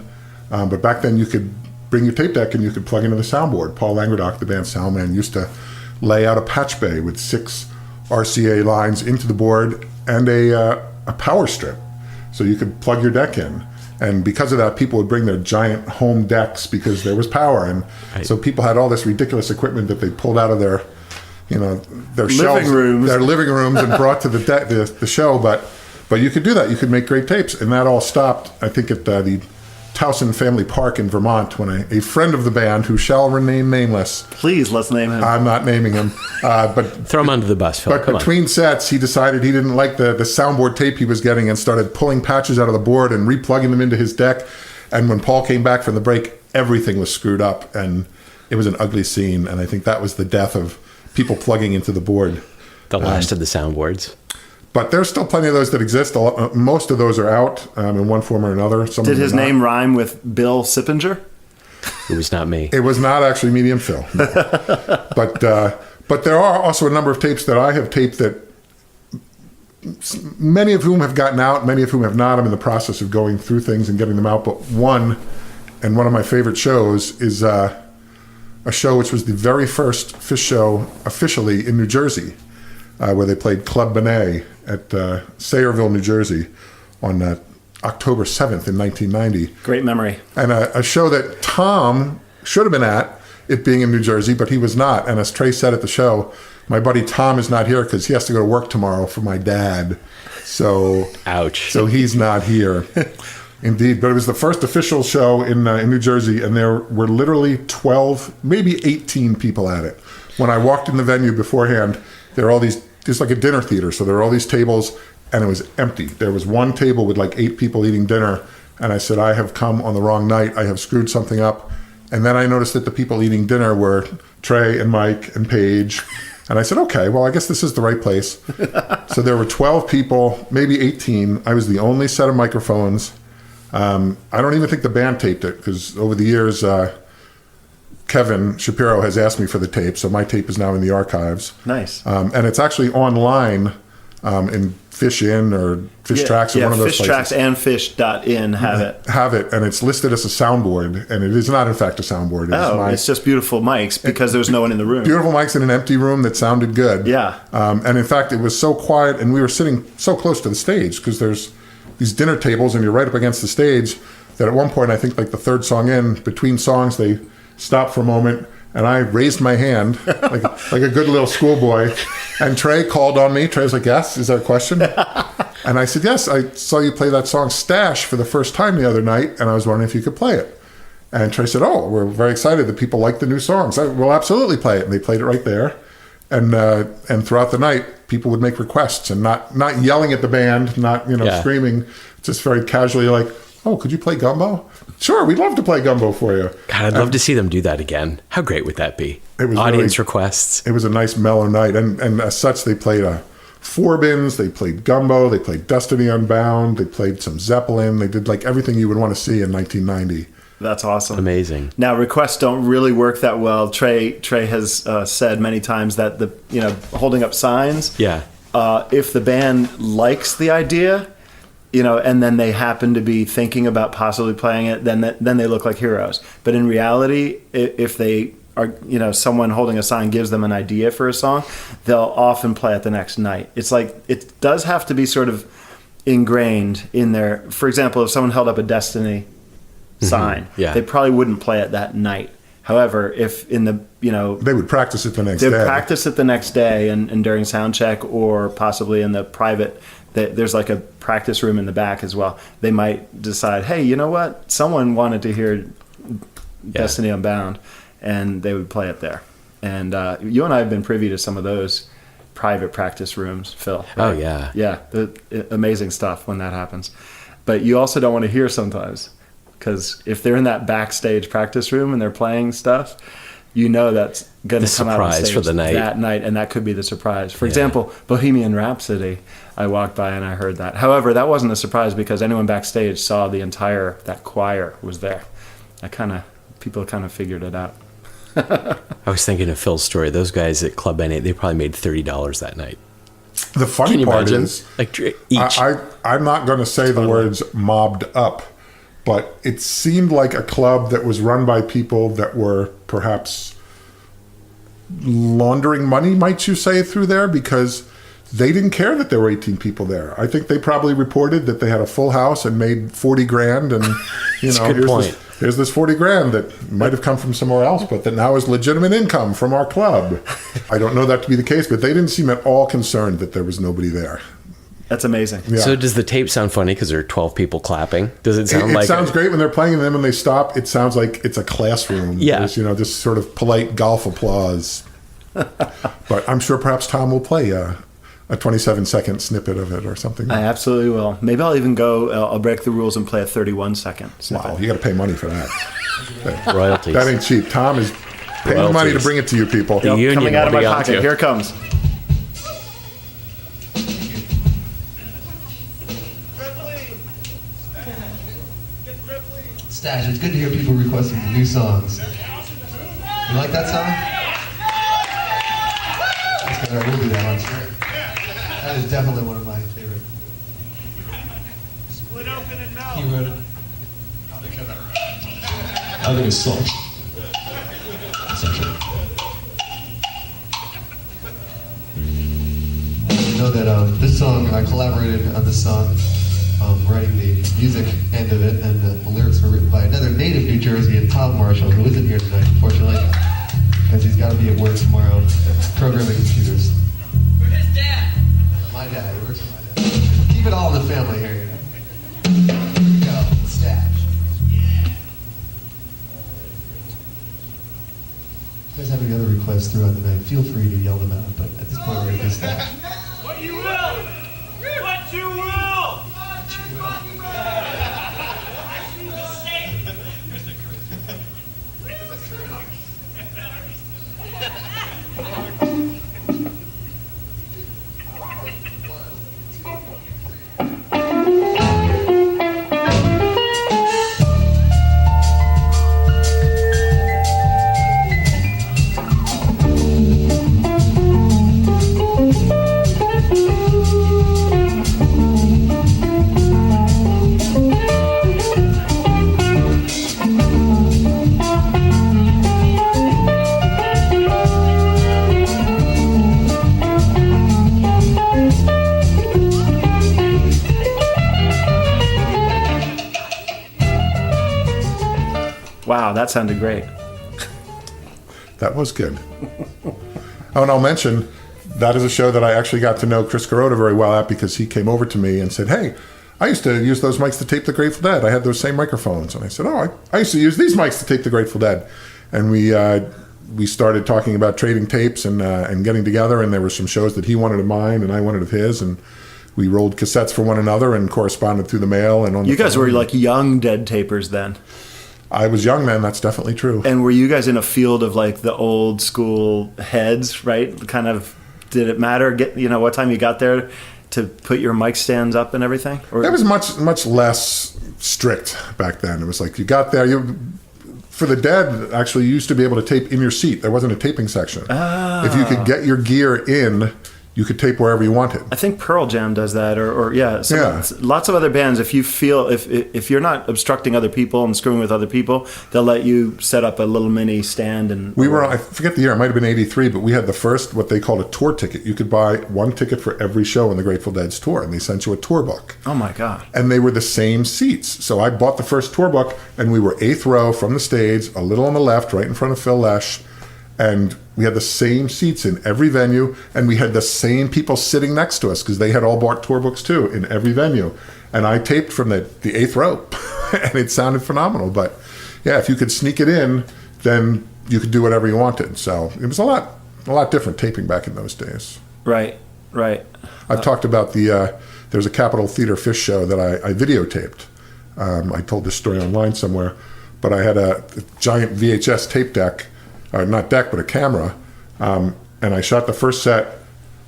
But back then you could bring your tape deck and you could plug into the soundboard. Paul Languedoc, the band sound man, used to lay out a patch bay with 6 RCA lines into the board and a power strip. So you could plug your deck in. And because of that, people would bring their giant home decks because there was power. And so people had all this ridiculous equipment that they pulled out of their, you know, their shelves, their living rooms, and brought to the show. But you could do that. You could make great tapes. And that all stopped, I think, at the Towson Family Park in Vermont, when a friend of the band, who shall remain nameless. Please, let's name him. I'm not naming him. But throw him under the bus, Phil. But between sets, he decided he didn't like the soundboard tape he was getting and started pulling patches out of the board and replugging them into his deck. And when Paul came back from the break, everything was screwed up, and it was an ugly scene. And I think that was the death of people plugging into the board. The last of the soundboards. But there's still plenty of those that exist. Most of those are out in one form or another. Did his name rhyme with Bill Sippinger? It was not me. It was not actually Medium Phil. No. But there are also a number of tapes that I have taped that many of whom have gotten out, many of whom have not. I'm in the process of going through things and getting them out. But one of my favorite shows is a show which was the very first Phish show officially in New Jersey, where they played Club Bene at Sayreville, New Jersey, on October 7th in 1990. Great memory. And a show that Tom should have been at, it being in New Jersey, but he was not. And as Trey said at the show, my buddy Tom is not here because he has to go to work tomorrow for my dad. So, ouch. So he's not here. Indeed. But it was the first official show in New Jersey, and there were literally 12, maybe 18 people at it. When I walked in the venue beforehand, there were all these, it's like a dinner theater, so there were all these tables, and it was empty. There was one table with like 8 people eating dinner, and I said, I have come on the wrong night. I have screwed something up. And then I noticed that the people eating dinner were Trey and Mike and Paige. And I said, okay, well, I guess this is the right place. So there were 12 people, maybe 18. I was the only set of microphones. I don't even think the band taped it, because over the years, Kevin Shapiro has asked me for the tape, so my tape is now in the archives. Nice. And it's actually online in Fishin or Phish Tracks or one of those Phish places. Tracks and Fish.in have it. Have it, and it's listed as a soundboard, and it is not, in fact, a soundboard. It's just beautiful mics because there's no one in the room. Beautiful mics in an empty room that sounded good. Yeah. And in fact, it was so quiet, and we were sitting so close to the stage because there's these dinner tables, and you're right up against the stage, that at one point, I think like the third song in, between songs, they stopped for a moment, and I raised my hand like a good little schoolboy, and Trey called on me. Trey was like, yes, is that a question? And I said, yes, I saw you play that song Stash for the first time the other night, and I was wondering if you could play it. And Trey said, oh, we're very excited that people like the new songs. I will absolutely play it. And they played it right there. And throughout the night, people would make requests and not yelling at the band, not screaming, just very casually like, "Oh, could you play gumbo?" "Sure, we'd love to play gumbo for you." God, I'd love to see them do that again. How great would that be? It was Audience requests. It was a nice mellow night, and as such, they played Forbins, they played gumbo, they played Destiny Unbound, they played some Zeppelin, they did like everything you would want to see in 1990. That's awesome. Amazing. Now requests don't really work that well. Trey has said many times that holding up signs. Yeah. If the band likes the idea, and then they happen to be thinking about possibly playing it, then they look like heroes. But in reality, if they are, someone holding a sign gives them an idea for a song, they'll often play it the next night. It's like, it does have to be sort of ingrained in there. For example, if someone held up a Destiny sign, they probably wouldn't play it that night. However, if in the, they would practice it the next day. They would practice it the next day and during sound check, or possibly in the private, there's like a practice room in the back as well. They might decide, hey, you know what? Someone wanted to hear Destiny Unbound, and they would play it there. And you and I have been privy to some of those private practice rooms, Phil. Right? Oh, yeah. Yeah, amazing stuff when that happens. But you also don't want to hear sometimes, because if they're in that backstage practice room and they're playing stuff, that's going to come out on stage for the night. That night, and that could be the surprise. For example, Bohemian Rhapsody, I walked by and I heard that. However, that wasn't a surprise because anyone backstage saw that choir was there. People kind of figured it out. I was thinking of Phil's story. Those guys at Club Bene, they probably made $30 that night. The funny part is, like each. I'm not going to say the words mobbed up, but it seemed like a club that was run by people that were perhaps laundering money, might you say, through there, because they didn't care that there were 18 people there. I think they probably reported that they had a full house and made 40 grand, and here's this 40 grand that might have come from somewhere else, but that now is legitimate income from our club. I don't know that to be the case, but they didn't seem at all concerned that there was nobody there. That's amazing. Yeah. So does the tape sound funny because there are 12 people clapping? Does it sound like... It sounds great when they're playing, and then when they stop, it sounds like it's a classroom. Yeah. There's, this sort of polite golf applause. But I'm sure perhaps Tom will play a 27-second snippet of it or something. I absolutely will. Maybe I'll even I'll break the rules and play a 31-second snippet. Wow, you got to pay money for that. Royalties. That ain't cheap. Tom is paying money to bring it to you people. The union coming out of will my be on pocket. to. Here it comes. Stash, it's good to hear people requesting new songs. You like that song? That's good. I will do that on sure. That is definitely one of my favorite. Split open and melt. He wrote it. I think it's slow. Essentially. You know that this song, I collaborated on this song, writing the music end of it, and the lyrics were written by another native New Jersey, Tom Marshall, who isn't here tonight, unfortunately, because he's got to be at work tomorrow programming computers. For his dad. My dad, he works for my dad. Keep it all in the family here, Here we go, Stash. Yeah. If you guys have any other requests throughout the night, feel free to yell them out, but at this point we're going to do Stash. What you will! What you will! Wow, that sounded great. That was good. Oh, and I'll mention, that is a show that I actually got to know Chris Carota very well at, because he came over to me and said, hey, I used to use those mics to tape the Grateful Dead. I had those same microphones. And I said, I used to use these mics to tape the Grateful Dead. And we we started talking about trading tapes and getting together, and there were some shows that he wanted of mine and I wanted of his, and we rolled cassettes for one another and corresponded through the mail and on. You the guys phone. were like young Dead tapers then. I was young then. That's definitely true. And were you guys in a field of like the old school heads, right? Kind of, did it matter? What time you got there to put your mic stands up and everything? Or It was much less strict back then. It was like you got there. For the Dead, actually, you used to be able to tape in your seat. There wasn't a taping section. Ah. If you could get your gear in, you could tape wherever you wanted. I think Pearl Jam does that, Yeah. Lots of other bands. If you feel if you're not obstructing other people and screwing with other people, they'll let you set up a little mini stand. And We were, I forget the year, it might have been 83, but we had the first, what they called a tour ticket. You could buy one ticket for every show in the Grateful Dead's tour, and they sent you a tour book. Oh my God! And they were the same seats. So I bought the first tour book, and we were 8th row from the stage, a little on the left, right in front of Phil Lesh. And we had the same seats in every venue, and we had the same people sitting next to us because they had all bought tour books too in every venue. And I taped from the 8th row, and it sounded phenomenal. But yeah, if you could sneak it in, then you could do whatever you wanted. So it was a lot different taping back in those days. Right. I've talked about there was a Capitol Theater Phish show that I videotaped. I told this story online somewhere, but I had a giant VHS tape deck. Not deck, but a camera. And I shot the first set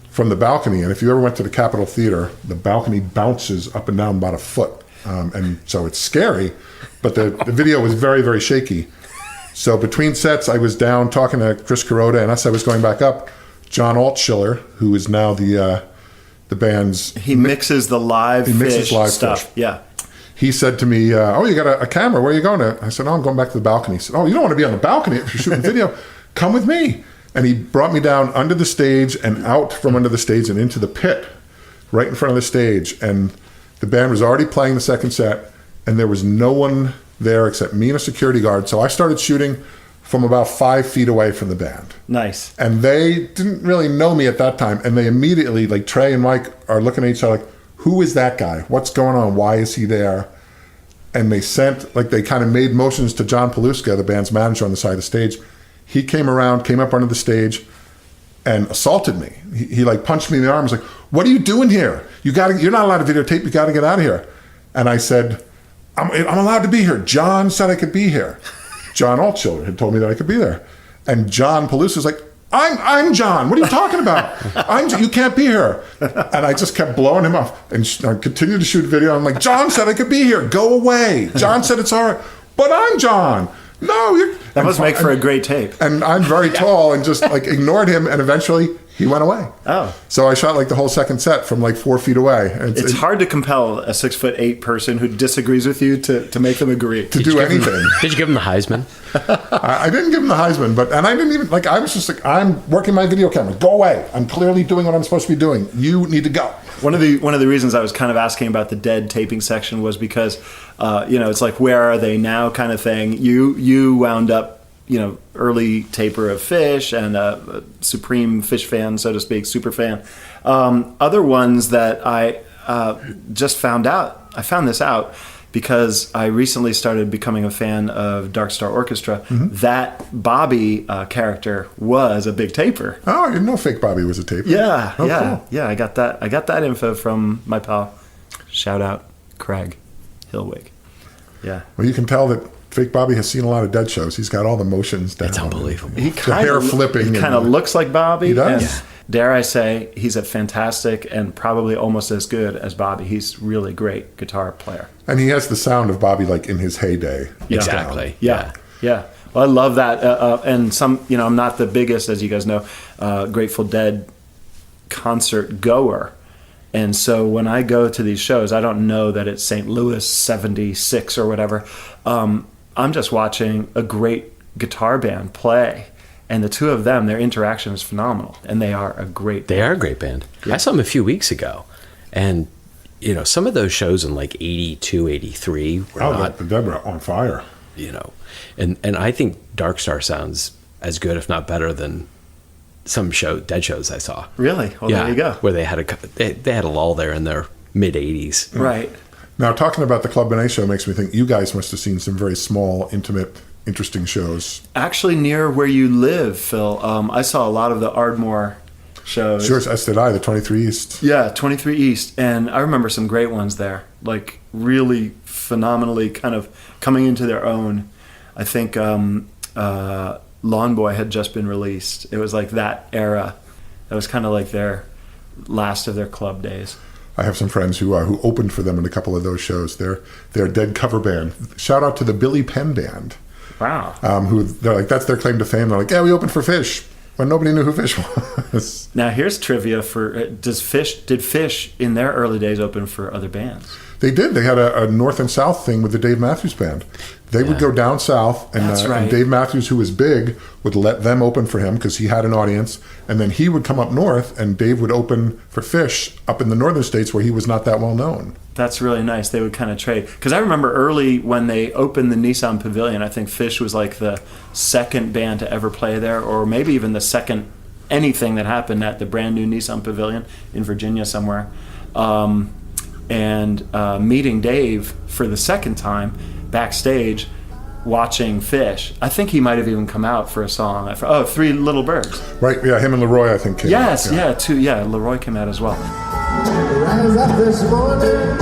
from the balcony. And if you ever went to the Capitol Theater, the balcony bounces up and down about a foot. And so it's scary, but the video was very, very shaky. So between sets, I was down talking to Chris Kuroda, and as I was going back up, John Altschiller, who is now the band's... He mixes the live mixes Phish live stuff. Phish. Yeah. He said to me, oh, you got a camera. Where are you going to? I said, oh, I'm going back to the balcony. He said, oh, you don't want to be on the balcony if you're shooting video. Come with me. And he brought me down under the stage and out from under the stage and into the pit right in front of the stage. And the band was already playing the second set, and there was no one there except me and a security guard. So I started shooting from about 5 feet away from the band. Nice. And they didn't really know me at that time. And they immediately, like Trey and Mike are looking at each other like, who is that guy? What's going on? Why is he there? And they they kind of made motions to John Paluska, the band's manager, on the side of the stage. He came around, came up onto the stage, and assaulted me. He like punched me in the arm. He was like, what are you doing here? You're not allowed to videotape. You got to get out of here. And I said, I'm allowed to be here. John said I could be here. John Altschiller had told me that I could be there. And John Paluska was like, I'm John. What are you talking about? You can't be here. And I just kept blowing him off and I continued to shoot video. I'm like, John said I could be here. Go away. John said it's all right. But I'm John. No, that must make for a great tape. And I'm very tall and just like ignored him, and eventually he went away. Oh. So I shot like the whole second set from like 4 feet away. It's hard to compel a 6'8" person who disagrees with you to make them agree. To do anything. Did you give him the Heisman? I didn't give him the Heisman, and I didn't even, I was just like, I'm working my video camera. Go away. I'm clearly doing what I'm supposed to be doing. You need to go. One of the reasons I was kind of asking about the Dead taping section was because, it's like, where are they now kind of thing. You wound up, early taper of Phish and a supreme Phish fan, so to speak, super fan. Other ones that I just found out, I found this out because I recently started becoming a fan of Dark Star Orchestra. Mm-hmm. That Bobby character was a big taper. Oh, I didn't know Fake Bobby was a taper. Yeah, cool. I got that info from my pal. Shout out Craig Hillwig. Yeah. Well, you can tell that Fake Bobby has seen a lot of Dead shows. He's got all the motions down. It's unbelievable. He the hair flipping. He kind of looks like Bobby. He does. And dare I say, he's a fantastic and probably almost as good as Bobby. He's really great guitar player. And he has the sound of Bobby like in his heyday. Yeah. Exactly. Yeah. Well, I love that. And I'm not the biggest, as you guys know, Grateful Dead concert goer. And so when I go to these shows, I don't know that it's St. Louis 76 or whatever. I'm just watching a great guitar band play. And the two of them, their interaction is phenomenal. And they are a great band. They are a great band. Yeah. I saw them a few weeks ago. And, some of those shows in like 82, 83 were not... the Dead were on fire. And I think Dark Star sounds as good, if not better, than some Dead shows I saw. Really? Well, there you go. Where they had a lull there in their mid-80s. Right. Now, talking about the Club Bene show makes me think you guys must have seen some very small, intimate interesting shows. Actually, near where you live, Phil, I saw a lot of the Ardmore shows. Sure, as did I, the 23 East. Yeah, 23 East. And I remember some great ones there. Like, really phenomenally kind of coming into their own. I think Lawn Boy had just been released. It was like that era. That was kind of like their last of their club days. I have some friends who opened for them in a couple of those shows. They're a dead cover band. Shout out to the Billy Penn Band. Wow. Who they're like, that's their claim to fame. They're like, yeah, we opened for Phish when nobody knew who Phish was. Now here's trivia for did Phish in their early days open for other bands? They did. They had a North and South thing with the Dave Matthews Band. They would go down south, and, That's right. and Dave Matthews, who was big, would let them open for him because he had an audience. And then he would come up north, and Dave would open for Phish up in the northern states where he was not that well known. That's really nice. They would kind of trade. Because I remember early when they opened the Nissan Pavilion, I think Phish was like the second band to ever play there, or maybe even the second anything that happened at the brand new Nissan Pavilion in Virginia somewhere. And meeting Dave for the second time backstage watching Phish. I think he might have even come out for a song. Three Little Birds. Right, yeah, him and Leroy, I think, came Yes, out. Leroy came out as well. Rise up this morning,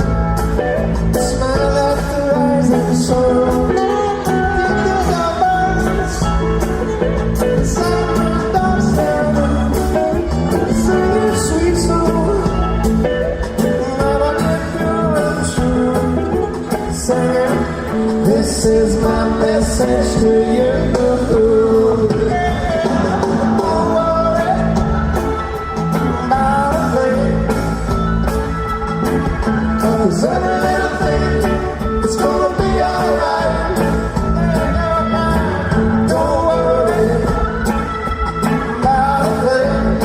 smile at the rising sun. Think of the birds, summer dogs singing sweet song. Never get through and singing, this is my message to you. Every little thing, it's gonna be alright. Don't worry about a thing,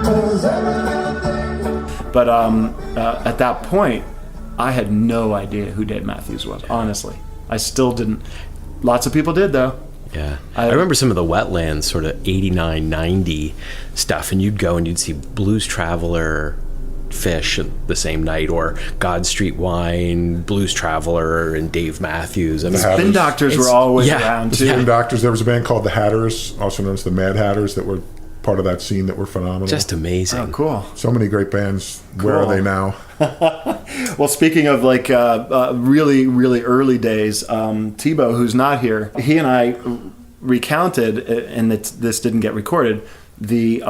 'cause every little thing. But at that point, I had no idea who Dave Matthews was, honestly. I still didn't. Lots of people did, though. Yeah. I remember some of the Wetlands sort of 89, 90 stuff, and you'd go and you'd see Blues Traveler, Phish the same night, or God Street Wine, Blues Traveler, and Dave Matthews. I mean, Spin Doctors were always around, too. Spin Doctors. There was a band called the Hatters, also known as the Mad Hatters, that were part of that scene that were phenomenal. just amazing. Oh, cool. So many great bands. Where are Cool. they now? Well, speaking of like really, really early days, Tebow, who's not here, he and I recounted, and this didn't get recorded, the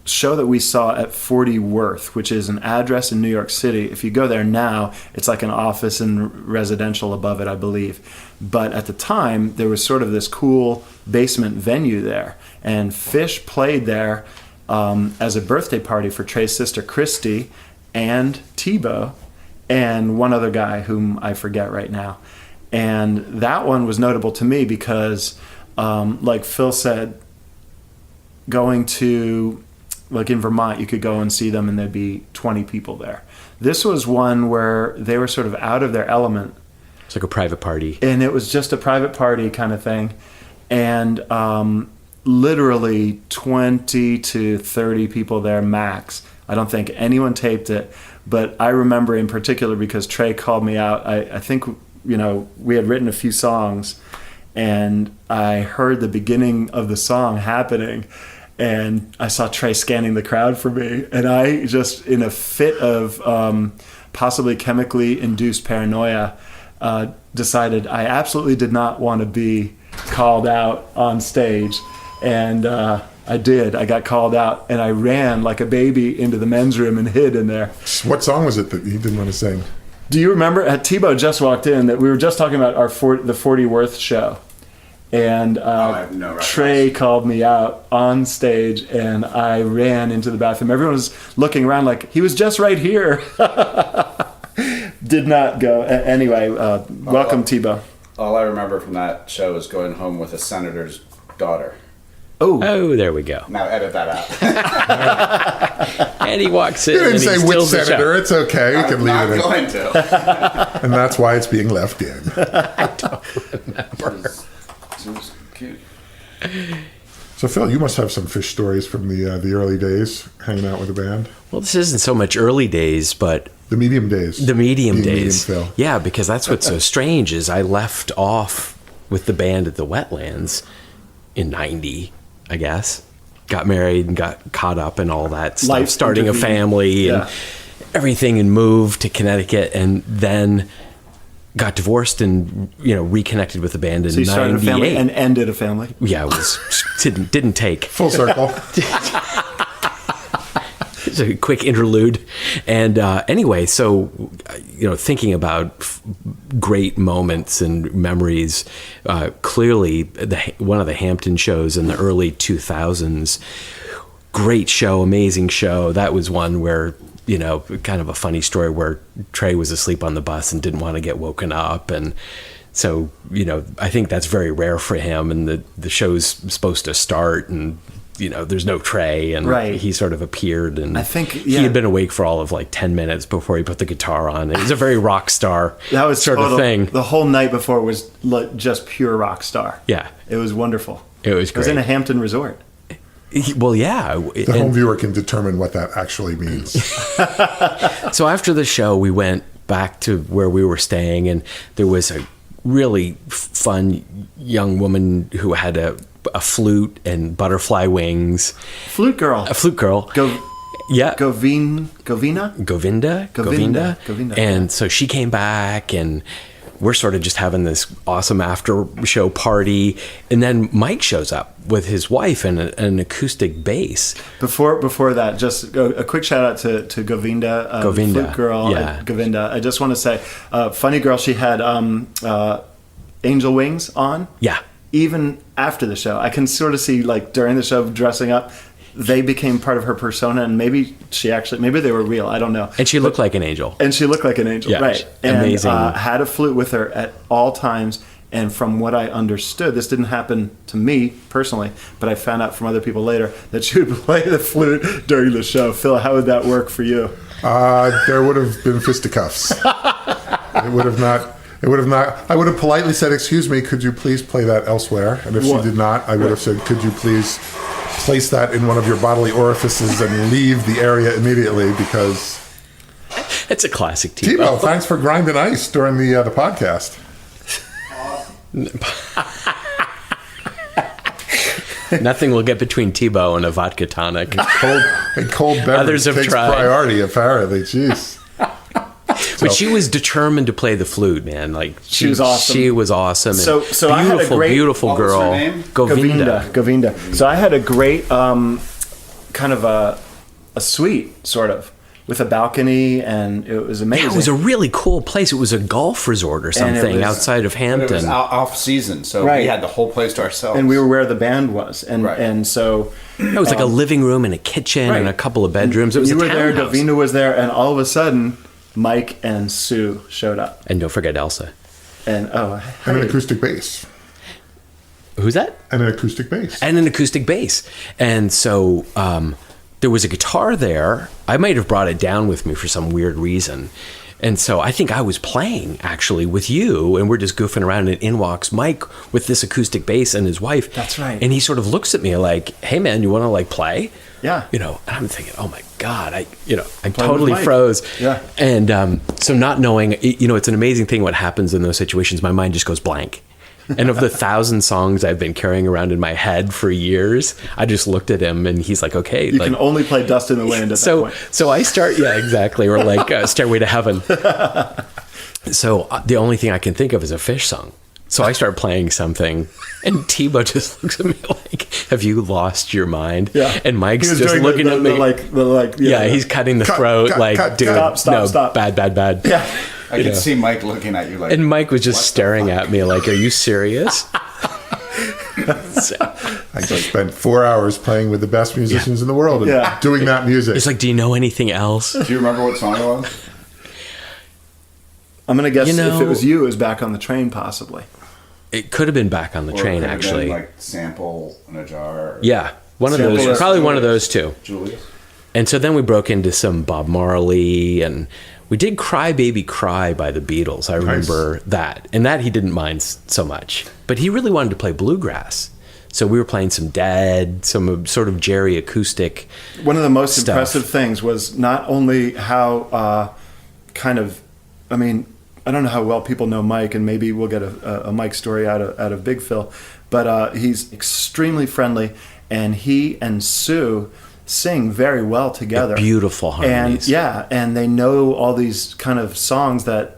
show that we saw at 40 Worth, which is an address in New York City. If you go there now, it's like an office and residential above it, I believe. But at the time, there was sort of this cool basement venue there. And Phish played there as a birthday party for Trey's sister, Christy, and Tebow, and one other guy whom I forget right now. And that one was notable to me because, like Phil said, going to... like in Vermont, you could go and see them and there'd be 20 people there. This was one where they were sort of out of their element. It's like a private party. And it was just a private party kind of thing. And literally 20 to 30 people there max. I don't think anyone taped it. But I remember in particular because Trey called me out. I think, we had written a few songs and I heard the beginning of the song happening. And I saw Trey scanning the crowd for me, and I just, in a fit of possibly chemically induced paranoia, decided I absolutely did not want to be called out on stage. And I did. I got called out, and I ran like a baby into the men's room and hid in there. What song was it that he didn't want to sing? Do you remember? Tebow just walked in, that we were just talking about the 40 Worth show. And I have no Trey called me out on stage, and I ran into the bathroom. Everyone was looking around like, he was just right here. Did not go. Anyway, welcome, Tebow. All I remember from that show is going home with a senator's daughter. Oh, there we go. Now edit that out. And he walks in. You didn't and he say which steals the senator. show. It's okay. You can leave I'm it in. going to. And that's why it's being left in. She was cute. So Phil, you must have some Phish stories from the early days, hanging out with the band. Well, this isn't so much early days, but The medium days. the medium Being days. medium Phil. Yeah, because that's what's so strange is I left off with the band at the Wetlands in 90, I guess. Got married and got caught up in all that stuff, Life starting a intervened. family and Yeah. everything, and moved to Connecticut, and then got divorced and reconnected with the band in So you started a family 98. and ended a family. Yeah, it was didn't take. Full circle. It's a quick interlude. And anyway, so, thinking about great moments and memories, clearly one of the Hampton shows in the early 2000s, great show, amazing show. That was one where, kind of a funny story where Trey was asleep on the bus and didn't want to get woken up. And so, I think that's very rare for him. And the show's supposed to start and, there's no Trey, and Right. he sort of appeared, and I think, he yeah. had been awake for all of like 10 minutes before he put the guitar on. It was a very rock star That was sort of total- thing. The whole night before was just pure rock star. Yeah. It was wonderful. It was It was in great. a Hampton resort. Well, yeah. The home viewer can determine what that actually means. So after the show, we went back to where we were staying, and there was a really fun young woman who had a flute and butterfly wings. Flute girl. A flute girl. Yeah. Govina? Govinda. And so she came back, and we're sort of just having this awesome after show party. And then Mike shows up with his wife and an acoustic bass. Before that, just a quick shout out to Govinda, Govinda, flute girl. yeah. Govinda. I just want to say, funny girl. She had angel wings on. Yeah. Even after the show, I can sort of see like during the show dressing up. They became part of her persona, and maybe they were real. I don't know. And she looked like an angel. And she looked like an angel, Yeah, right? And, amazing. Had a flute with her at all times. And from what I understood, this didn't happen to me personally, but I found out from other people later that she would play the flute during the show. Phil, how would that work for you? There would have been fisticuffs. It would have not. I would have politely said, "Excuse me, could you please play that elsewhere?" And if she did not, I would have said, "Could you please place that in one of your bodily orifices and leave the area immediately?" Because It's a classic Tebow. Tebow, thanks for grinding ice during the podcast. Nothing will get between Tebow and a vodka tonic. A cold beverage Others have takes tried. priority, apparently. Jeez. But she was determined to play the flute, man. Like She was awesome. She was awesome. So I had a beautiful, great- beautiful what was her girl. name? Govinda. So I had a great kind of a suite, sort of, with a balcony, and it was amazing. Yeah, it was a really cool place. It was a golf resort or And it something was- outside of But it was Hampton. off season, so Right. we had the whole place to ourselves. and we were where the band was, and Right. and so It was like a living room and a kitchen Right. and a couple of bedrooms. It was you a were there, townhouse. Govinda was there, and all of a sudden, Mike and Sue showed up, And don't forget Elsa. and And an hey, acoustic bass. Who's that? And an acoustic bass. And an acoustic bass. And so there was a guitar there. I might have brought it down with me for some weird reason. And so I think I was playing actually with you, and we're just goofing around, and in walks Mike with this acoustic bass and his wife. That's right. And he sort of looks at me like, "Hey man, you want to like play?" Yeah. And I'm thinking, "Oh my God, I Playing totally with Mike. froze." Yeah. And so not knowing, it's an amazing thing what happens in those situations. My mind just goes blank. And of the 1,000 songs I've been carrying around in my head for years, I just looked at him, and he's like, "Okay." you can only play "Dust in the Wind" at that point. So I start, yeah, exactly, or like "Stairway to Heaven." So the only thing I can think of is a Phish song. So I start playing something, and Tebow just looks at me like, "Have you lost your mind?" Yeah. And Mike's He was just doing looking at me yeah, he's cutting the Cut, throat, cut, like, cut, "Dude, cut. Stop. bad." Yeah. I could see Mike looking at you like. And Mike was just "What the staring fuck?" at me like, "Are you serious?" So, I just spent 4 hours playing with the best musicians in the world and Yeah. doing that music. it's like, "Do you know anything else?" Do you remember what song it was? I'm gonna guess You know- if it was you, it was "Back on the Train," possibly. It could have been Back on the Or it Train, could have been, actually. like sample in a jar. Or Yeah, one of Sample those. that- Probably one of those two. Julius. And so then we broke into some Bob Marley, and we did "Cry Baby Cry" by the Beatles. I remember that. And that he didn't mind so much. But he really wanted to play bluegrass. So we were playing some Dead, some sort of Jerry acoustic. One of the most stuff. impressive things was not only how I don't know how well people know Mike, and maybe we'll get a Mike story out of Big Phil, but he's extremely friendly, and he and Sue sing very well together. Beautiful harmonies. And they know all these kind of songs that,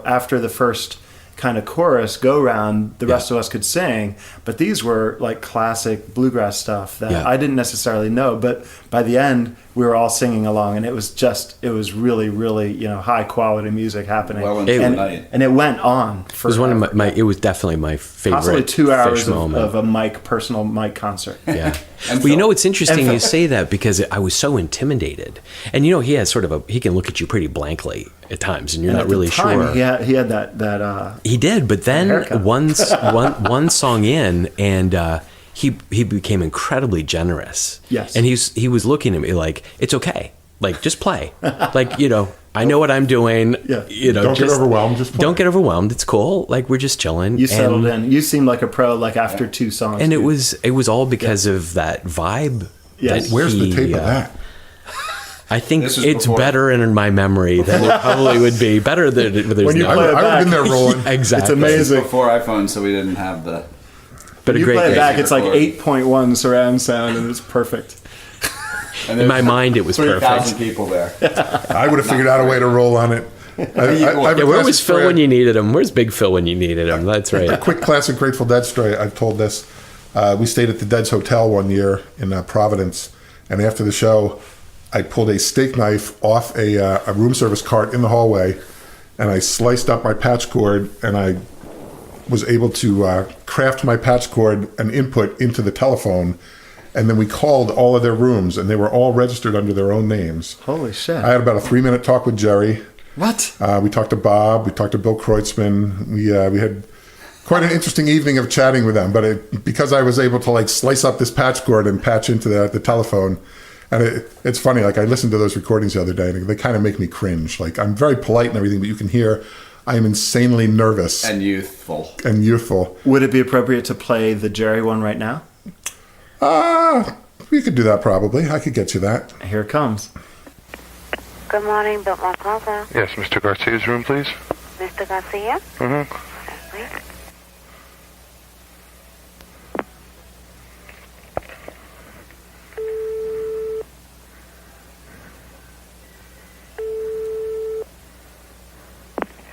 after the first kind of chorus go round, the rest of us could sing, but these were like classic bluegrass stuff that I didn't necessarily know, but by the end we were all singing along, and it was really, really, high quality music happening. Well into the night. And it went on It for was one of it was definitely my favorite. possibly 2 hours Phish moment. of a personal Mike concert. Yeah. And Well, Phil. it's interesting And Phil. you say that, because I was so intimidated. And he has he can look at you pretty blankly at times, and you're And not at the really time, sure. He had that He did, but then haircut. one song in, and he became incredibly generous. Yes. And he was looking at me like, it's okay, like just play, like I know what I'm doing. Yeah. Don't get overwhelmed, just play. Don't get overwhelmed. It's cool. Like, we're just chilling. you settled in. You seemed like a pro like after 2 songs. And it dude. was all because of that vibe. Yes. that Where's the he, tape of that? I think This is it's before- better in my memory than it probably would be. Better than there's When you no. play it I would have been back. there rolling. Exactly. It's amazing. Before iPhone, so we didn't have the. But a You great play it game. back, it's like record. 8.1 surround sound, and it's perfect. And In my there's mind, it was 3,000 perfect. people there. I would have figured out a way to roll on it. I have a Yeah, where classic was Phil story. when you needed him? Where's Big Phil when you needed him? That's A right. quick classic Grateful Dead story. I've told this. We stayed at the Dead's Hotel one year in Providence, and after the show, I pulled a steak knife off a room service cart in the hallway, and I sliced up my patch cord, and I was able to craft my patch cord and input into the telephone, and then we called all of their rooms, and they were all registered under their own names. Holy shit. I had about a 3-minute talk with Jerry. What? We talked to Bob. We talked to Bill Kreutzmann. We had quite an interesting evening of chatting with them. But because I was able to like slice up this patch cord and patch into the telephone, and it's funny. Like, I listened to those recordings the other day, and they kind of make me cringe. Like, I'm very polite and everything, but you can hear I am insanely nervous And youthful. and youthful. Would it be appropriate to play the Jerry one right now? We could do that probably. I could get you that. Here it comes. Good morning, Biltmore Plaza. Yes, Mr. Garcia's room, please. Mr. Garcia? Mm-hmm. Please.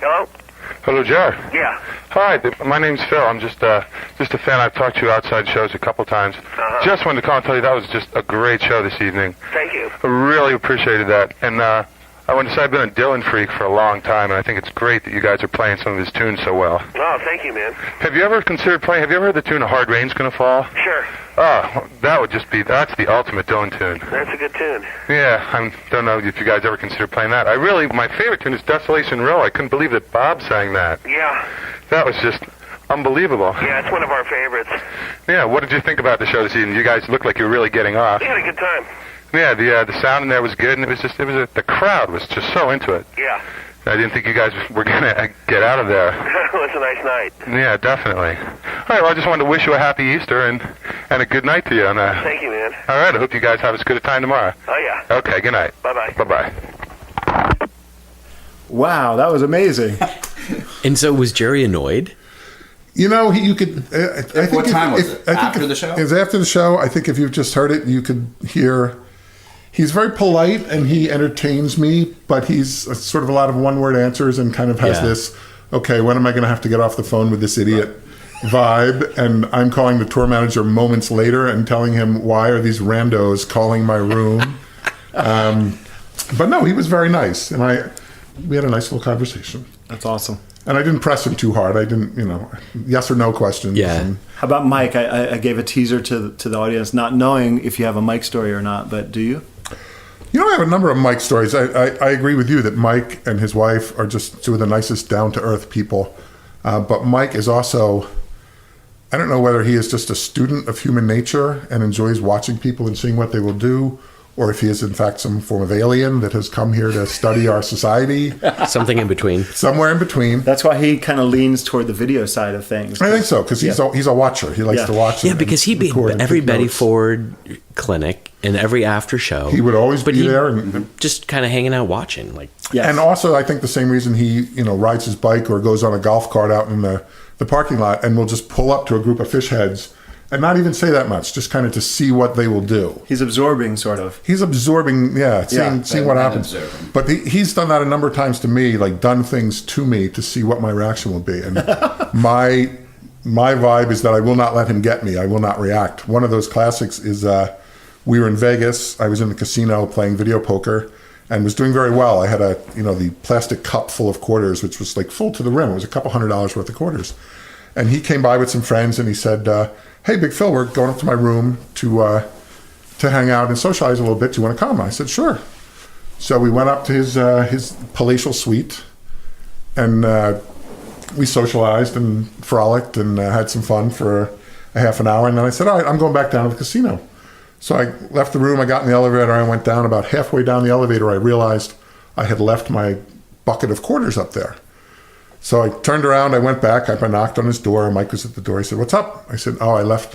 Hello? Hello, Jerry. Yeah. Hi, my name's Phil. I'm just a fan. I've talked to you outside shows a couple times. Just wanted to call and tell you that was just a great show this evening. Thank you. I really appreciated that. And I want to say I've been a Dylan freak for a long time, and I think it's great that you guys are playing some of his tunes so well. Oh, thank you, man. Have you ever considered playing, have you ever heard the tune A Hard Rain's Gonna Fall? Sure. Oh, that would just be, that's the ultimate Dylan tune. That's a good tune. Yeah, I don't know if you guys ever consider playing that. My favorite tune is Desolation Row. I couldn't believe that Bob sang that. Yeah. That was just unbelievable. Yeah, it's one of our favorites. Yeah, what did you think about the show this evening? You guys looked like you were really getting off. We had a good time. Yeah, the sound in there was good, and the crowd was just so into it. Yeah. I didn't think you guys were gonna get out of there. It was a nice night. Yeah, definitely. All right, well, I just wanted to wish you a happy Easter and a good night to you. And, Thank you, man. all right, I hope you guys have as good a time tomorrow. Oh, yeah. Okay, good night. Bye-bye. Bye-bye. Wow, that was amazing. And so was Jerry annoyed? You know, you could. I think What time was it? After the show? It was after the show. I think if you've just heard it, you could hear. He's very polite and he entertains me, but he's sort of a lot of one-word answers and kind of has Yeah. this, okay, when am I going to have to get off the phone with this idiot vibe? And I'm calling the tour manager moments later and telling him, why are these randos calling my room? But no, he was very nice. And we had a nice little conversation. That's awesome. And I didn't press him too hard. I didn't, yes or no questions. Yeah. And How about Mike? I gave a teaser to the audience, not knowing if you have a Mike story or not, but do you? I have a number of Mike stories. I agree with you that Mike and his wife are just two of the nicest, down-to-earth people. But Mike is also, I don't know whether he is just a student of human nature and enjoys watching people and seeing what they will do, or if he is in fact some form of alien that has come here to study our society. Something in between. Somewhere in between. That's why he kind of leans toward the video side of things. I think so, because he's a watcher. He likes to watch. Yeah, because he'd be every Betty Ford clinic and every after show. He would always be there and just kind of hanging out watching. Like, And also, I think the same reason he rides his bike or goes on a golf cart out in the parking lot and will just pull up to a group of Phish heads and not even say that much, just kind of to see what they will do. He's absorbing, sort of. He's absorbing, seeing what happens. Observing. But he's done that a number of times to me, like done things to me to see what my reaction will be. And my vibe is that I will not let him get me. I will not react. One of those classics is we were in Vegas. I was in the casino playing video poker and was doing very well. I had the plastic cup full of quarters, which was like full to the rim. It was a couple $100s worth of quarters. And he came by with some friends and he said, hey, Big Phil, we're going up to my room to hang out and socialize a little bit. Do you want to come? I said, sure. So we went up to his palatial suite, and we socialized and frolicked and had some fun for a half an hour. And then I said, all right, I'm going back down to the casino. So I left the room. I got in the elevator. I went down. About halfway down the elevator, I realized I had left my bucket of quarters up there. So I turned around, I went back, I knocked on his door, Mike was at the door. He said, what's up? I said, I left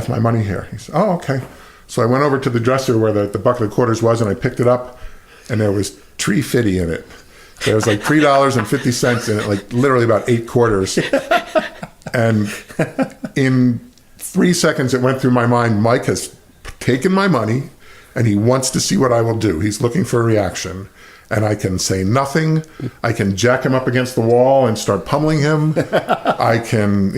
my money here. He said, oh, okay. So I went over to the dresser where the bucket of quarters was, and I picked it up, and there was $3.50 in it. There was like $3.50 in it, like literally about 8 quarters. And in 3 seconds, it went through my mind, Mike has taken my money, and he wants to see what I will do. He's looking for a reaction. And I can say nothing. I can jack him up against the wall and start pummeling him. I can,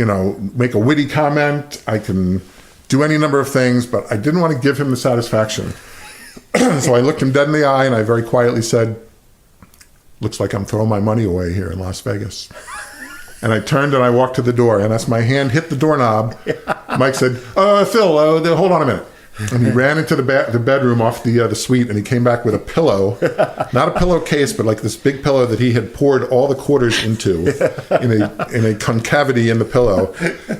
make a witty comment. I can do any number of things, but I didn't want to give him the satisfaction. So I looked him dead in the eye and I very quietly said, looks like I'm throwing my money away here in Las Vegas. And I turned and I walked to the door, and as my hand hit the doorknob, Mike said, Phil, hold on a minute. And he ran into the bedroom off the suite, and he came back with a pillow, not a pillowcase, but like this big pillow that he had poured all the quarters into in a concavity in the pillow.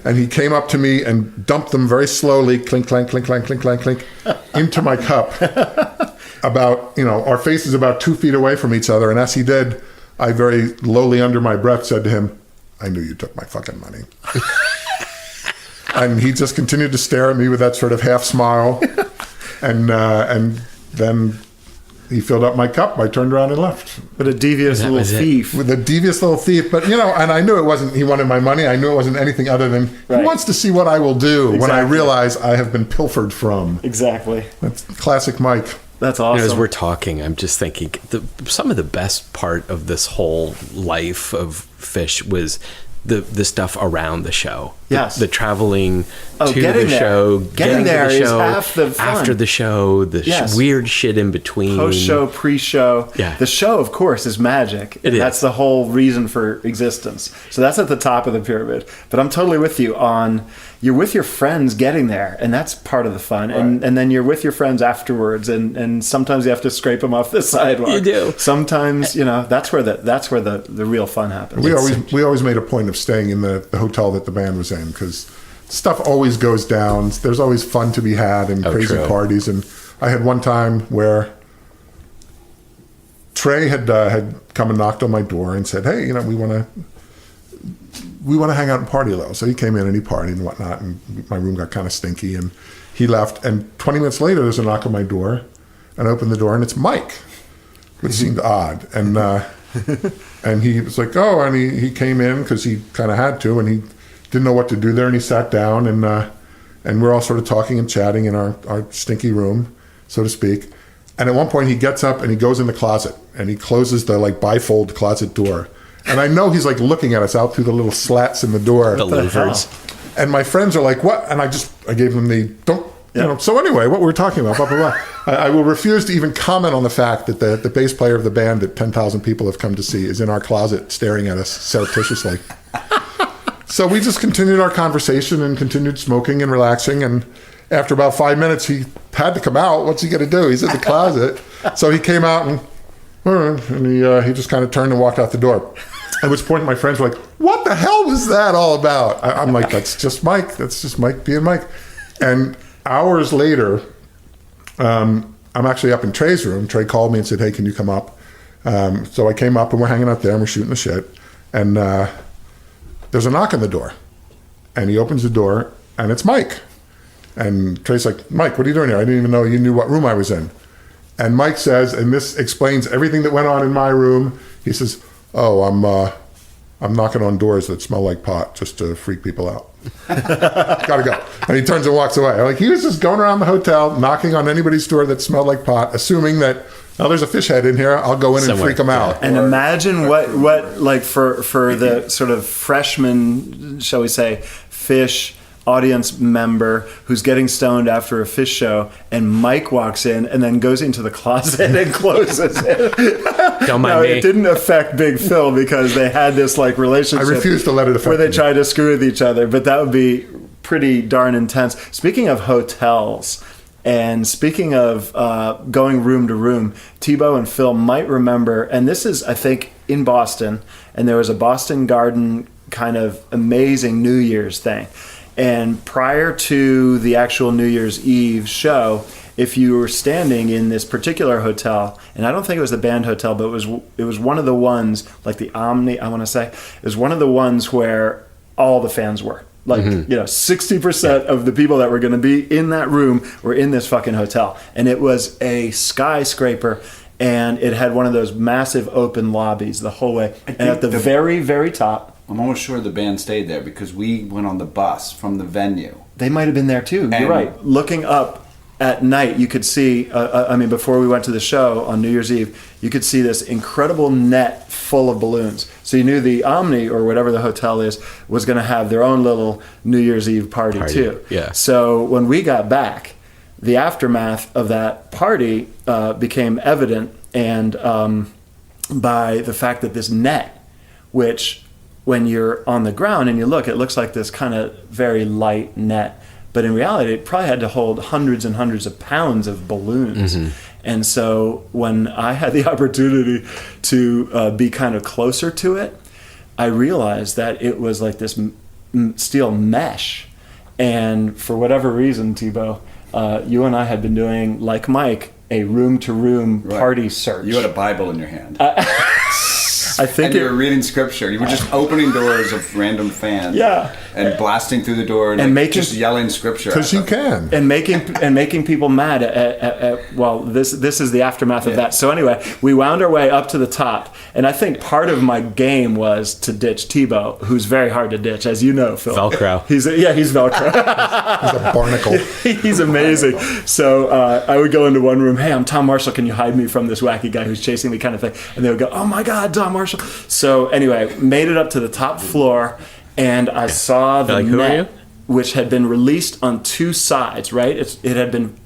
And he came up to me and dumped them very slowly, clink, clank, clink, clank, clink, clank, clink, into my cup. About, our faces about 2 feet away from each other. And as he did, I very lowly under my breath said to him, I knew you took my fucking money. And he just continued to stare at me with that sort of half smile. And then he filled up my cup. I turned around and left. But a devious little thief. With a devious little thief. But, and I knew it wasn't, he wanted my money. I knew it wasn't anything other than he wants to see what I will do when I realize I have been pilfered from. Exactly. That's classic Mike. That's awesome. As we're talking, I'm just thinking some of the best part of this whole life of Phish was the stuff around the show. Yes. The traveling to getting the there. show, Getting there to the is show, half the fun. after the show, the weird shit in between. Post-show, pre-show. Yeah. The show, of course, is magic. It is. That's the whole reason for existence. So that's at the top of the pyramid. But I'm totally with you on, you're with your friends getting there, and that's part of the fun. Right. And then you're with your friends afterwards, and sometimes you have to scrape them off the sidewalk. You do. Sometimes, that's where the real fun happens. We always made a point of staying in the hotel that the band was in, because stuff always goes down. There's always fun to be had and crazy parties. And I had one time where Trey had come and knocked on my door and said, hey, we want to hang out and party a little. So he came in and he partied and whatnot, and my room got kind of stinky, and he left. And 20 minutes later, there's a knock on my door, and I opened the door, and it's Mike, which seemed odd. And and he was like, oh, and he came in because he kind of had to, and he didn't know what to do there, and he sat down, and we're all sort of talking and chatting in our stinky room, so to speak. And at one point, he gets up and he goes in the closet, and he closes the bifold closet door. And I know he's looking at us out through the little slats in the door. The louvers. And my friends are like, what? And I gave them so anyway, what we were talking about, blah, blah, blah. I will refuse to even comment on the fact that the bass player of the band that 10,000 people have come to see is in our closet staring at us surreptitiously. So we just continued our conversation and continued smoking and relaxing. And after about 5 minutes, he had to come out. What's he going to do? He's in the closet. So he came out and he just kind of turned and walked out the door. At which point my friends were like, what the hell was that all about? I'm like, that's just Mike. That's just Mike being Mike. And hours later, I'm actually up in Trey's room. Trey called me and said, hey, can you come up? So I came up and we're hanging out there and we're shooting the shit. And there's a knock on the door. And he opens the door and it's Mike. And Trey's like, Mike, what are you doing here? I didn't even know you knew what room I was in. And Mike says, and this explains everything that went on in my room. He says, oh, I'm knocking on doors that smell like pot just to freak people out. Gotta go. And he turns and walks away. Like, he was just going around the hotel, knocking on anybody's door that smelled like pot, assuming that, oh, there's a fish head in here. I'll go in and freak them out. And imagine what like for the sort of freshman, shall we say, Phish audience member who's getting stoned after a Phish show, and Mike walks in and then goes into the closet and closes it. Don't mind me. It didn't affect Big Phil because they had this like relationship. I refuse to let it affect where they me. tried to screw with each other, but that would be pretty darn intense. Speaking of hotels, and speaking of going room to room, Tebow and Phil might remember, and this is, I think, in Boston, and there was a Boston Garden kind of amazing New Year's thing. And prior to the actual New Year's Eve show, if you were standing in this particular hotel, and I don't think it was the band hotel, but it was one of the ones, like the Omni, I want to say, it was one of the ones where all the fans were. Like, 60% of the people that were going to be in that room were in this fucking hotel. And it was a skyscraper, and it had one of those massive open lobbies the whole way. And at the very, very top, I'm almost sure the band stayed there because we went on the bus from the venue. they might have been there too. You're And- right. Looking up at night, you could see, before we went to the show on New Year's Eve, you could see this incredible net full of balloons. So you knew the Omni, or whatever the hotel is, was going to have their own little New Year's Eve party too. Yeah. So when we got back, the aftermath of that party became evident, and by the fact that this net, which when you're on the ground and you look, it looks like this kind of very light net. But in reality, it probably had to hold hundreds and hundreds of pounds of balloons. Mm-hmm. And so when I had the opportunity to be kind of closer to it, I realized that it was like this steel mesh. And for whatever reason, Tebow, you and I had been doing, like Mike, a room-to-room party search. You had a Bible in your hand. I think and you were reading scripture. You were just opening doors of random fans. Yeah. And blasting through the door and like, just yelling scripture. Because you can. And making people mad at this is the aftermath of that. So anyway, we wound our way up to the top. And I think part of my game was to ditch Tebow, who's very hard to ditch, as you know, Phil. Velcro. He's Velcro. He's a barnacle. He's amazing. So I would go into one room, hey, I'm Tom Marshall, can you hide me from this wacky guy who's chasing me, kind of thing. And they would go, oh my God, Tom Marshall. So anyway, made it up to the top floor, and I saw the net, which had been released on two sides, right? It had been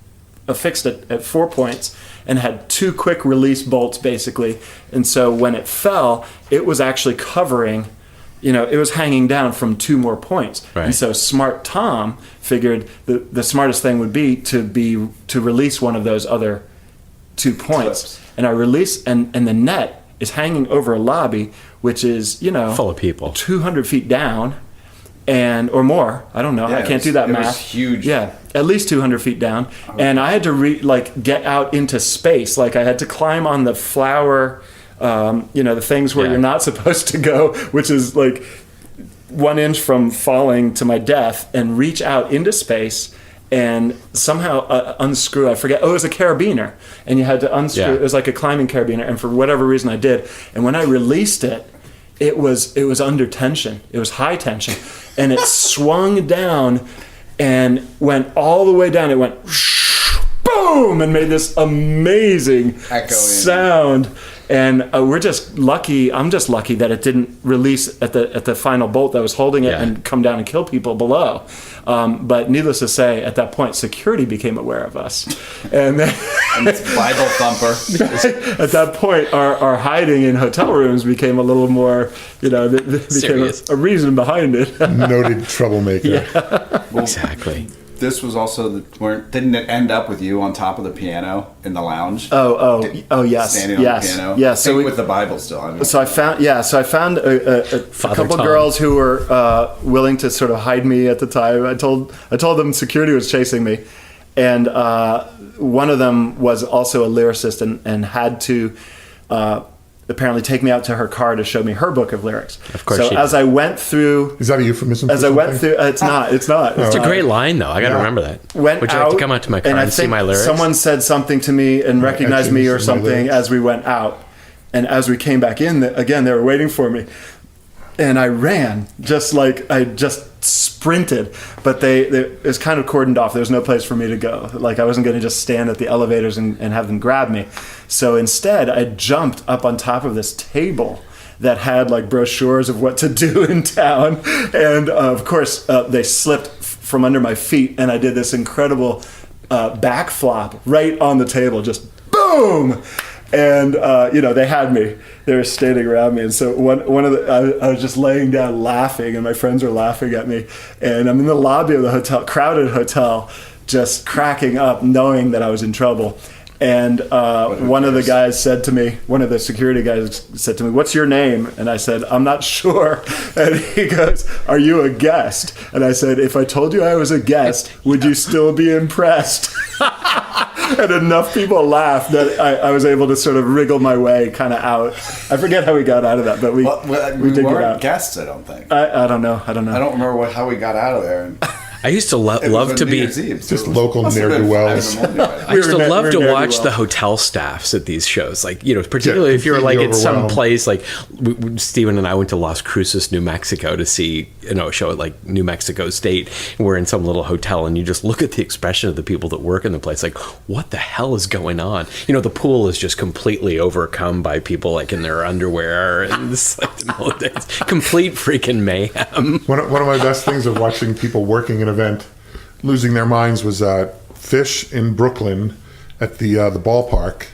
affixed at 4 points and had two quick release bolts, basically. And so when it fell, it was actually covering, it was hanging down from 2 more points. Right. And so smart Tom figured the smartest thing would be to release one of those other 2 points. Clips. And I released, and the net is hanging over a lobby, which is, full of people, 200 feet down, or more. I don't know. Yeah, I can't do that math. It was huge. Yeah, at least 200 feet down. And I had to get out into space. Like I had to climb on the flower, the things where you're not supposed to go, which is like 1 inch from falling to my death, and reach out into space and somehow unscrew, I forget, it was a carabiner, and you had to unscrew, it was like a climbing carabiner, and for whatever reason I did, and when I released it, it was under tension, it was high tension, and it swung down and went all the way down, it went boom, and made this amazing sound. And we're just lucky. I'm just lucky that it didn't release at the final bolt that was holding it and come down and kill people below. But needless to say, at that point, security became aware of us, and it's Bible thumper. At that point, our hiding in hotel rooms became a little more, became a reason behind it. Noted troublemaker. Yeah. Well, exactly. This was also didn't it end up with you on top of the piano in the lounge? Oh, yes, standing on the piano. Yes. So with the Bible still. So I found a couple girls who were willing to sort of hide me at the time. I told them security was chasing me, and one of them was also a lyricist and had to apparently take me out to her car to show me her book of lyrics. Of course So she as did. I went through, Is that a euphemism? as for I went something? through, it's not. It's a great line, though. I got to remember that. Went Would you out, like to come out to my car and I and see think my lyrics? someone said something to me and recognized me or Actually, some of my something lyrics. as we went out. And as we came back in, again, they were waiting for me. And I ran, I just sprinted. But it was kind of cordoned off. There was no place for me to go. Like, I wasn't going to just stand at the elevators and have them grab me. So instead, I jumped up on top of this table that had like brochures of what to do in town. And of course, they slipped from under my feet. And I did this incredible back flop right on the table, just boom. And they had me. They were standing around me, and so one of the I was just laying down laughing, and my friends were laughing at me. And I'm in the lobby of the hotel, crowded hotel, just cracking up, knowing that I was in trouble. And one of the guys said to me, one of the security guys said to me, "What's your name?" And I said, "I'm not sure." And he goes, "Are you a guest?" And I said, "If I told you I was a guest, would you still be impressed?" And enough people laughed that I was able to sort of wriggle my way kind of out. I forget how we got out of that, but we did get weren't out. guests, I don't think. I don't know. I don't remember how we got out of there. And I used to it was love on to New be. Year's Eve, so Just it was- local must have been ne'er-do-wells. 5 in the morning by then. I used to We were love to never watch well. the hotel staffs at these shows, like particularly if you were like completely at some overwhelmed. place like Steven and I went to Las Cruces, New Mexico to see a show at like New Mexico State. And we're in some little hotel, and you just look at the expression of the people that work in the place, like what the hell is going on? The pool is just completely overcome by people like in their underwear, and it's like it's complete freaking mayhem. One of my best things of watching people working an event losing their minds was Phish in Brooklyn at the ballpark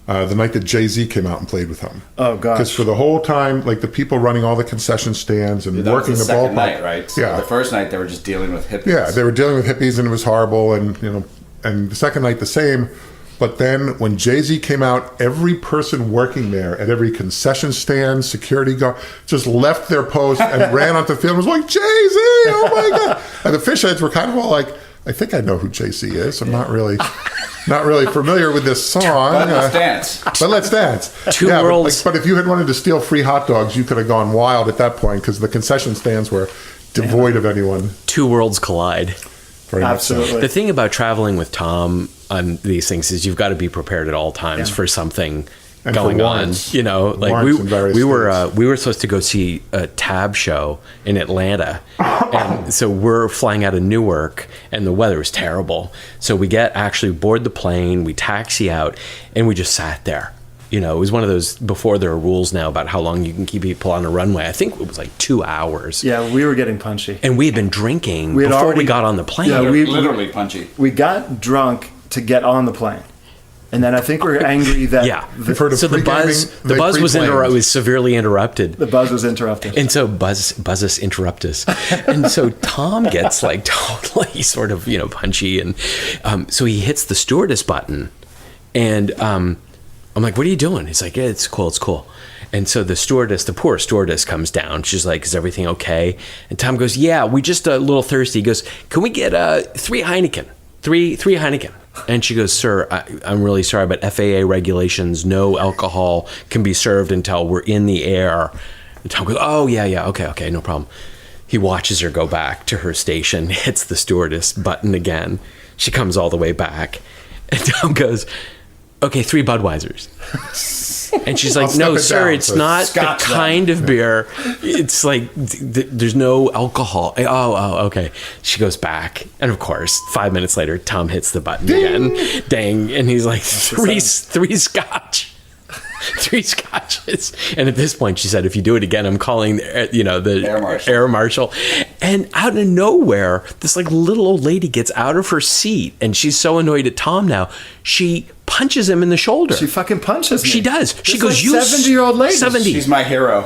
the night that Jay-Z came out and played with him. Oh, gosh. Because for the whole time, like the people running all the concession stands and That was working the the second ballpark. night, right? So Yeah. The first night they were just dealing with hippies. Yeah, they were dealing with hippies and it was horrible, and and the second night the same. But then when Jay-Z came out, every person working there at every concession stand, security guard, just left their post and ran onto the field and was like, "Jay-Z, oh my God." And the Phish heads were kind of all like, "I think I know who Jay-Z is. I'm not really familiar with this song. But let's dance. But let's dance." Two Yeah, worlds. But if you had wanted to steal free hot dogs, you could have gone wild at that point because the concession stands were devoid of anyone. Two worlds collide. Very much so. Absolutely. The thing about traveling with Tom on these things is you've got to be prepared at all times for something And for going on. warrants. Like Warrants in various we were states. we were supposed to go see a Tab show in Atlanta, and so we're flying out of Newark, and the weather was terrible. So we actually board the plane, we taxi out, and we just sat there. It was one of those before there are rules now about how long you can keep people on a runway. I think it was like 2 hours. Yeah, we were getting punchy. And we had been drinking We had before already- we got on the plane. Yeah, Literally punchy. We got drunk to get on the plane. And then I think we were angry that Yeah. You've heard of So the pre-gaming? buzz They was pre-planned. was severely interrupted. the buzz was interrupted. And so Buzzus interruptus. And so Tom gets like totally sort of, punchy. And so he hits the stewardess button. And I'm like, "What are you doing?" He's like, "Yeah, it's cool, it's cool." And so the poor stewardess comes down. She's like, "Is everything okay?" And Tom goes, "Yeah, we just a little thirsty." He goes, "Can we get 3 Heineken? Three Heineken?" And she goes, "Sir, I'm really sorry, but FAA regulations, no alcohol can be served until we're in the air." And Tom goes, "Oh, yeah, okay, no problem." He watches her go back to her station, hits the stewardess button again. She comes all the way back. And Tom goes, "Okay, 3 Budweisers." And she's like, I'll "No, step it sir, down, it's so not Scotch the then." kind of beer. It's like, there's no alcohol." Oh, okay. She goes back. And of course, 5 minutes later, Tom hits the button again. Dang. And he's like, three scotch. 3 scotches. And at this point, she said, "If you do it again, I'm calling the Air Marshal. Marshal." And out of nowhere, this like little old lady gets out of her seat, and she's so annoyed at Tom now, she punches him in the shoulder. She fucking punches me. She does. She This goes, like "You 70-year-old lady. 70, She's my hero.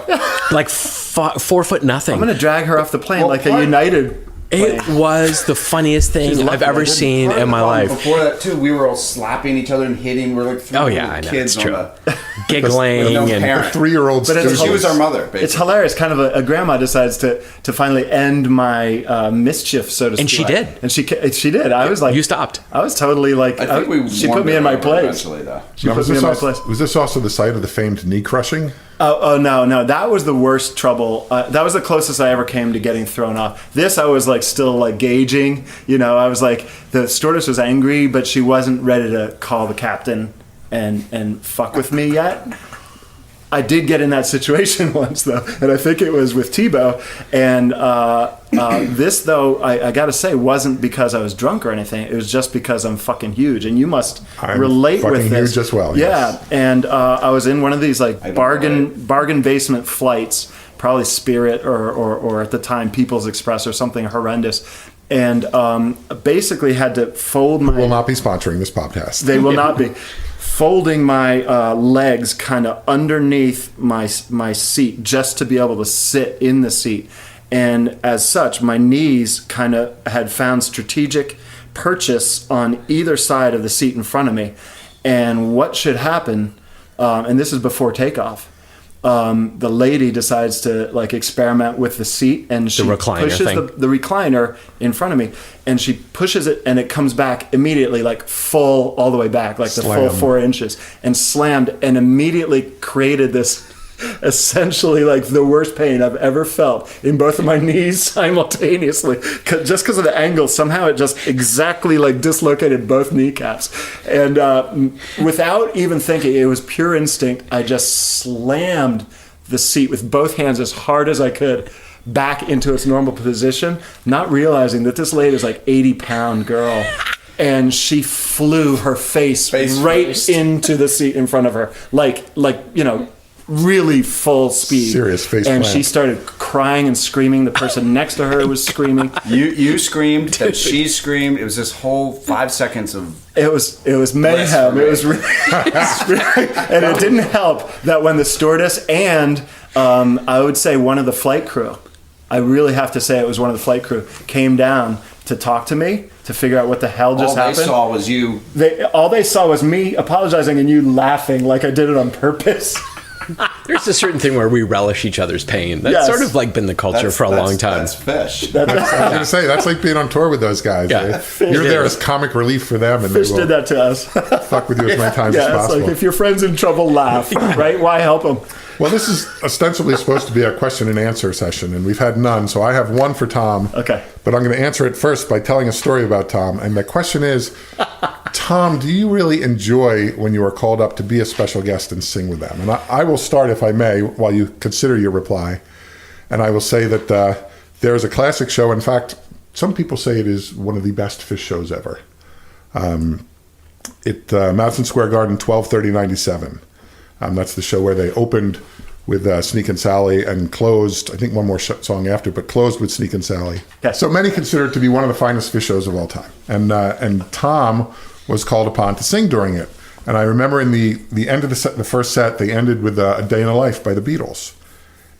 like 4 foot nothing." I'm going to drag her off the plane Well, like a part- United It was the funniest She's thing lucky I've I ever didn't. seen Part of in the my problem life. Before that too, we were all slapping each other and hitting. We're like three Oh, little yeah, I know, kids it's true. on a Giggling with no and parent. 3-year-old But it's She was our mother, basically. It's hilarious. Kind of a grandma decides to finally end my mischief, so to speak. And she did. And she did. I was like, You stopped. I was totally like, I think we she warmed put me her in my over place. eventually, though. She Now, put me in my place. was this also the site of the famed knee crushing? Oh no, that was the worst trouble. That was the closest I ever came to getting thrown off. This I was like still like gauging. I was like, the stewardess was angry, but she wasn't ready to call the captain and fuck with me yet. I did get in that situation once though, and I think it was with Tebow. And this though, I got to say, wasn't because I was drunk or anything. It was just because I'm fucking huge, and you must I'm relate fucking with this. huge as well, Yeah, yes. and I was in one of these like don't bargain basement flights, probably Spirit or at the time People's Express or something horrendous, and basically had to fold my. Will not be sponsoring this podcast. They will not be. Folding my legs kind of underneath my seat just to be able to sit in the seat. And as such, my knees kind of had found strategic purchase on either side of the seat in front of me. And what should happen, and this is before takeoff, the lady decides to like experiment with the seat, and she recliner pushes thing. the recliner in front of me, and she pushes it, and it comes back immediately, like full all the way back, like the full Slam. 4 inches, and slammed, and immediately created this essentially like the worst pain I've ever felt in both of my knees simultaneously, just because of the angle. Somehow it just exactly like dislocated both kneecaps, and without even thinking, it was pure instinct, I just slammed the seat with both hands as hard as I could back into its normal position, not realizing that this lady is like 80-pound girl, and she flew her face right first. into the seat in front of her, like really full speed. Serious face And plant. she started crying and screaming. The person next to her was screaming. You screamed, then she screamed. It was this whole 5 seconds of It was mayhem. It was really, and it didn't help that when the stewardess and I would say one of the flight crew, I really have to say it was one of the flight crew, came down to talk to me to figure out what the hell just all happened. they saw was you. All they saw was me apologizing and you laughing like I did it on purpose. There's a certain thing where we relish each other's pain. That's Yes. sort of like been the culture for a long time. That's Fish. I was going to say, that's like being on tour with those guys. Yeah. eh? Fish You're there did. as comic relief for them, and Fish they will did that to us. fuck with you as many times as Yeah, it's possible. like if your friend's in trouble, laugh, right? Why help them? Well, this is ostensibly supposed to be a question and answer session, and we've had none, so I have one for Tom. Okay. But I'm going to answer it first by telling a story about Tom. And the question is, Tom, do you really enjoy when you are called up to be a special guest and sing with them? And I will start, if I may, while you consider your reply. And I will say that there is a classic show. In fact, some people say it is one of the best Phish shows ever. Madison Square Garden, 12/30/97. That's the show where they opened with Sneak and Sally and closed, I think one more song after, but closed with Sneak and Sally. Yes. So many consider it to be one of the finest Phish shows of all time. And Tom was called upon to sing during it. And I remember in the end of the first set, they ended with A Day in the Life by the Beatles.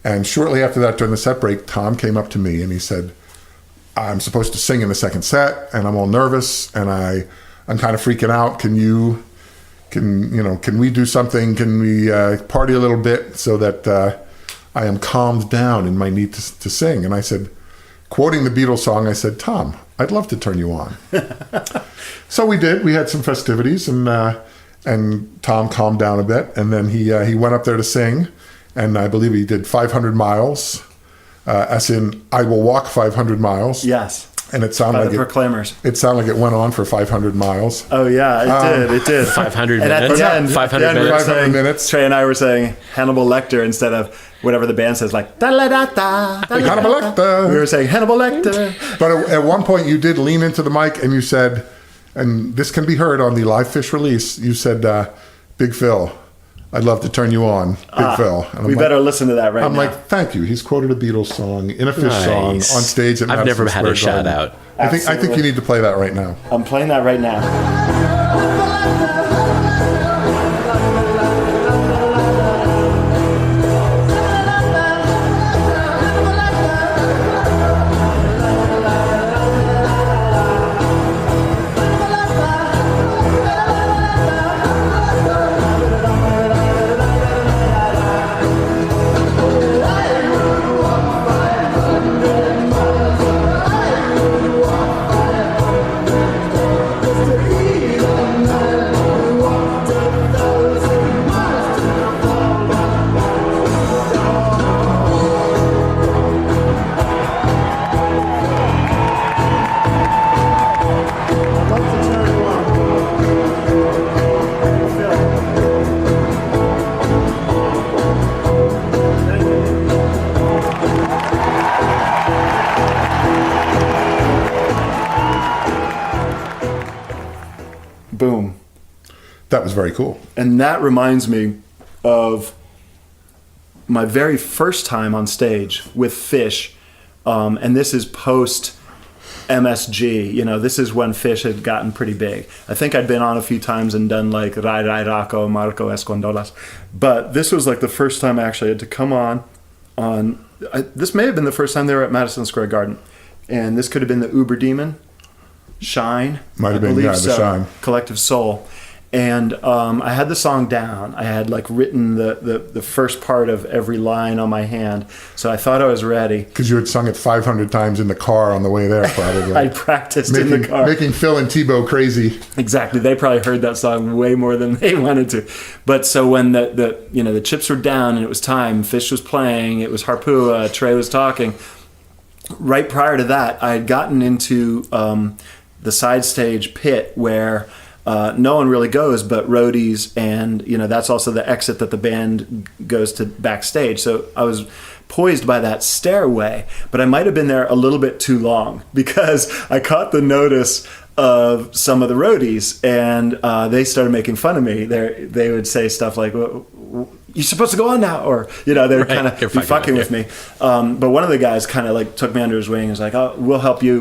And shortly after that, during the set break, Tom came up to me and he said, I'm supposed to sing in the second set, and I'm all nervous, and I'm kind of freaking out. Can we do something? Can we party a little bit so that I am calmed down in my need to sing? And I said, quoting the Beatles song, I said, Tom, I'd love to turn you on. So we did. We had some festivities, and Tom calmed down a bit, and then he went up there to sing, and I believe he did 500 miles, as in I will walk 500 miles. Yes. And it sounded By like the Proclaimers. It sounded like it went on for 500 miles. Oh yeah, it did. 500 And at minutes. the end, 500 we were minutes. 500 saying- minutes. Trey and I were saying Hannibal Lecter instead of whatever the band says, like da la da da. Hannibal Lecter. We were saying Hannibal Lecter. But at one point you did lean into the mic and you said, and this can be heard on the live Phish release, you said, Big Phil, I'd love to turn you on, Big Phil. And I'm We like- better listen to that right I'm now. like, thank you. He's quoted a Beatles song in a Phish song on Nice. stage at I've Madison never had a Square shout Garden. out. I think you need to play that right now. I'm playing that right now. boom. That was very cool. And that reminds me of my very first time on stage with Phish. And this is post MSG. You know, this is when Phish had gotten pretty big. I think I'd been on a few times and done like Rai Rai Rocco, Marco Escondolas. But this was like the first time I actually had to come on. This may have been the first time they were at Madison Square Garden. And this could have been the Uber Demon, Shine. Might have I been, believe yeah, the so. Shine. Collective Soul. And I had the song down. I had like written the first part of every line on my hand. So I thought I was ready. Because you had sung it 500 times in the car on the way there, probably. I practiced in the car. Making Phil and Tebow crazy. Exactly. They probably heard that song way more than they wanted to. But so when the chips were down and it was time, Phish was playing, it was Harpua, Trey was talking. Right prior to that, I had gotten into the side stage pit where no one really goes but roadies, and that's also the exit that the band goes to backstage. So I was poised by that stairway, but I might have been there a little bit too long because I caught the notice of some of the roadies, and they started making fun of me. They would say stuff like, well, "You're supposed to go on now," or they were kind of fucking with me. But one of the guys kind of like took me under his wing and was like, "Oh, we'll help you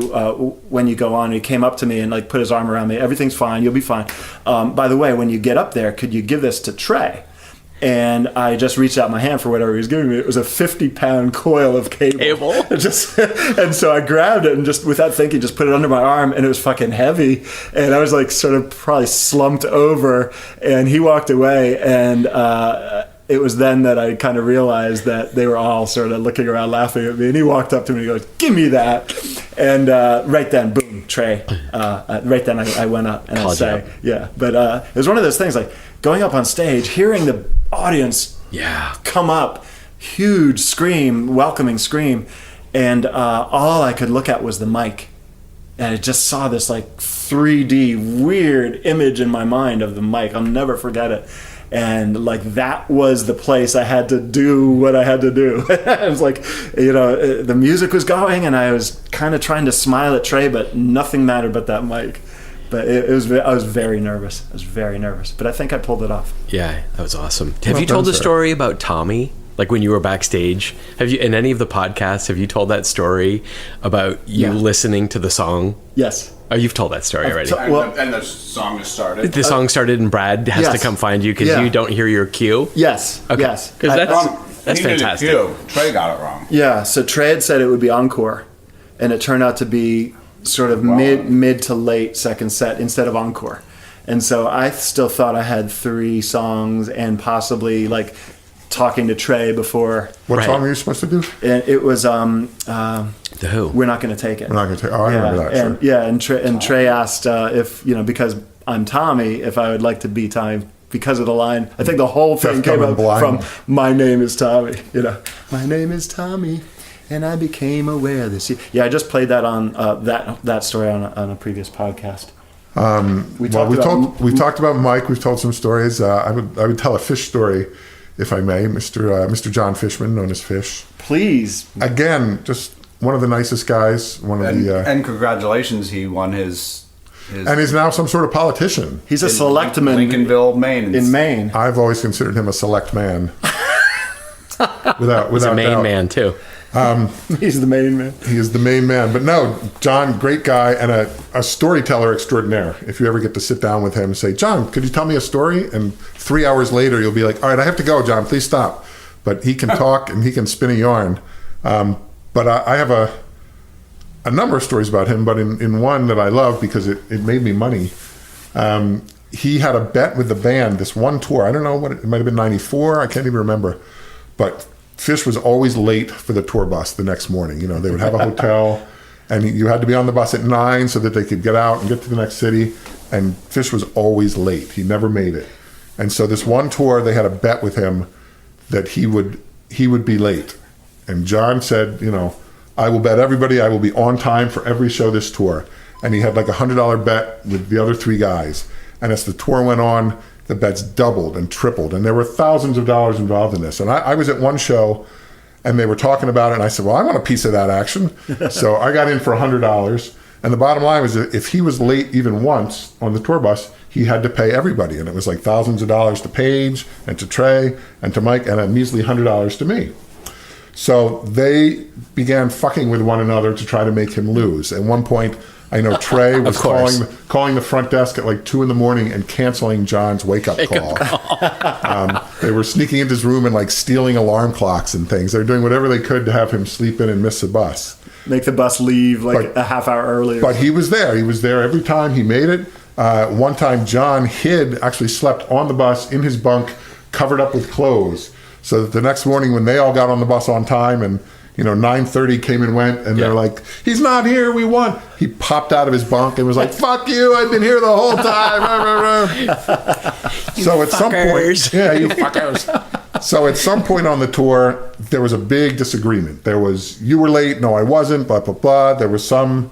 when you go on." And he came up to me and like put his arm around me. "Everything's fine. You'll be fine. By the way, when you get up there, could you give this to Trey?" And I just reached out my hand for whatever he was giving me. It was a 50-pound coil of cable. And so I grabbed it and just without thinking, just put it under my arm, and it was fucking heavy. And I was like sort of probably slumped over, and he walked away, and it was then that I kind of realized that they were all sort of looking around laughing at me, and he walked up to me and he goes, "Give me that." And right then, boom, Trey. Right then I went up and I sang. Yeah, but it was one of those things like going up on stage, hearing the audience come up, huge scream, welcoming scream, and all I could look at was the mic. And I just saw this like 3D weird image in my mind of the mic. I'll never forget it. And like that was the place I had to do what I had to do. I was like, the music was going, and I was kind of trying to smile at Trey, but nothing mattered but that mic. But I was very nervous. I was very nervous, but I think I pulled it off. Yeah, that was awesome. Have you told the story about Tommy? Like when you were backstage? Have you, in any of the podcasts, have you told that story about you listening to the song? Yes. Oh, you've told that story already. And the song just started. The song started, and Brad has to come find you because you don't hear your cue. Yes. Okay. Yes. Because that's fantastic. Trey got it wrong. Yeah. So Trey had said it would be encore, and it turned out to be sort of mid to late second set instead of encore. And so I still thought I had 3 songs and possibly like talking to Trey before. What song were you supposed to do? And it was The Who. We're Not Gonna Take It. We're Not Gonna Take It. Oh, I remember that. And, sure. and Trey asked if because I'm Tommy, if I would like to be Tommy because of the line. I think the whole thing came up from "My name is Tommy." My name is Tommy, and I became aware this year. Yeah, I just played that on that story on a previous podcast. We've talked about Mike. We've told some stories. I would tell a Phish story, if I may. Mr. John Fishman, known as Phish. Please. Again, just one of the nicest guys. And congratulations, he won his. And he's now some sort of politician. He's a selectman. Lincolnville, Maine. In Maine. I've always considered him a select man. without He's a Maine doubt. man too. He's the main man. He is the main man. But no, John, great guy and a storyteller extraordinaire. If you ever get to sit down with him and say, "John, could you tell me a story?" And 3 hours later, you'll be like, "All right, I have to go, John. Please stop." But he can talk and he can spin a yarn. But I have a number of stories about him, but in one that I love because it made me money. He had a bet with the band this one tour. I don't know it might have been 94. I can't even remember. But Phish was always late for the tour bus the next morning. They would have a hotel, and you had to be on the bus at 9 so that they could get out and get to the next city. And Phish was always late. He never made it. And so this one tour, they had a bet with him that he would be late. And John said, "I will bet everybody I will be on time for every show this tour." And he had like $100 bet with the other 3 guys. And as the tour went on, the bets doubled and tripled, and there were thousands of dollars involved in this. And I was at one show, and they were talking about it, and I said, "Well, I want a piece of that action." So I got in for $100, and the bottom line was that if he was late even once on the tour bus, he had to pay everybody. And it was like thousands of dollars to Paige and to Trey and to Mike and a measly $100 to me. So they began fucking with one another to try to make him lose. At one point, I know Trey was calling the front desk at like 2 a.m. and canceling John's wake-up call. They were sneaking into his room and like stealing alarm clocks and things. They were doing whatever they could to have him sleep in and miss the bus. Make the bus leave a half hour earlier. But he was there. He was there every time. He made it. One time, John actually slept on the bus in his bunk, covered up with clothes, so that the next morning when they all got on the bus on time and 9:30 came and went, and they're like, he's not here, we won. He popped out of his bunk and was like, fuck you, I've been here the whole time. So at some point, you fuckers. So at some point on the tour, there was a big disagreement. There was, you were late, no I wasn't, blah, blah, blah. There was some